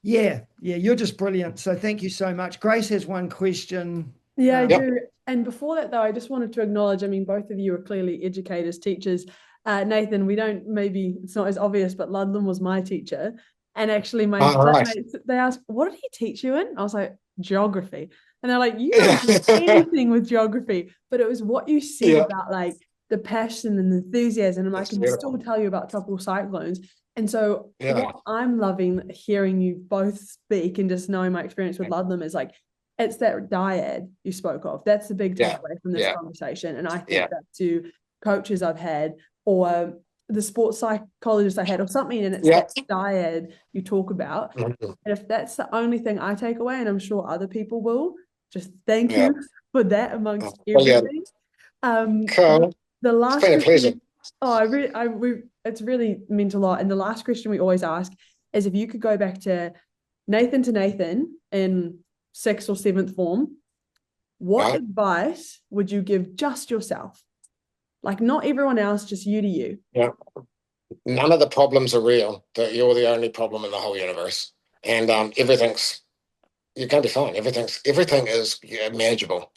[SPEAKER 5] Yeah, you're just brilliant. So thank you so much. Grace has one question.
[SPEAKER 11] Yeah, I
[SPEAKER 8] Yep.
[SPEAKER 11] do. And before that, though, I just wanted to acknowledge, I mean, both of you are clearly educators, teachers. Nathan, maybe it's not as obvious, but Ludlam was my teacher. And actually, my
[SPEAKER 8] Right.
[SPEAKER 11] flatmates, they asked, what did he teach you in? I was like, geography. And they're like, you don't do anything with geography. But it was what you said about like the passion and enthusiasm. And I can still tell you about tropical cyclones. And so what I'm loving hearing you both speak and just knowing my experience with Ludlam is like, it's that dyad you spoke of. That's the big takeaway from this conversation. And I think that to coaches I've had or the sports psychologist I had or something, and it's that dyad you talk about. And if that's the only thing I take away, and I'm sure other people will, just thank you for that amongst everything.
[SPEAKER 8] Cool.
[SPEAKER 11] The last
[SPEAKER 8] It's been a pleasure.
[SPEAKER 11] it's really meant a lot. And the last question we always ask is if you could go back to Nathan in 6th or 7th form, what advice would you give just yourself? Like not everyone else, just you to you.
[SPEAKER 8] Yeah. None of the problems are real. That you're the only problem in the whole universe. And you're going to be fine. Everything is manageable.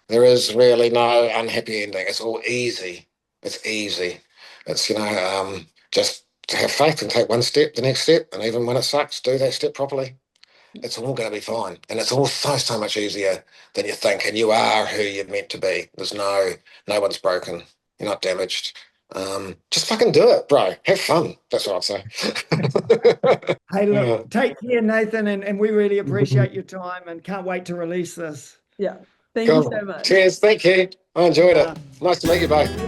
[SPEAKER 8] There is really no unhappy ending. It's all easy. It's easy. It's, just to have faith and take one step, the next step. And even when it sucks, do that step properly. It's all going to be fine. And it's all so much easier than you think. And you are who you're meant to be. There's no one's broken. You're not damaged. Just fucking do it, bro. Have fun. That's what I'd say.
[SPEAKER 5] Hey, look, take care, Nathan, and we really appreciate your time and can't wait to release this.
[SPEAKER 11] Yeah. Thank you so much.
[SPEAKER 8] Cheers. Thank you. I enjoyed it. Nice to meet you both.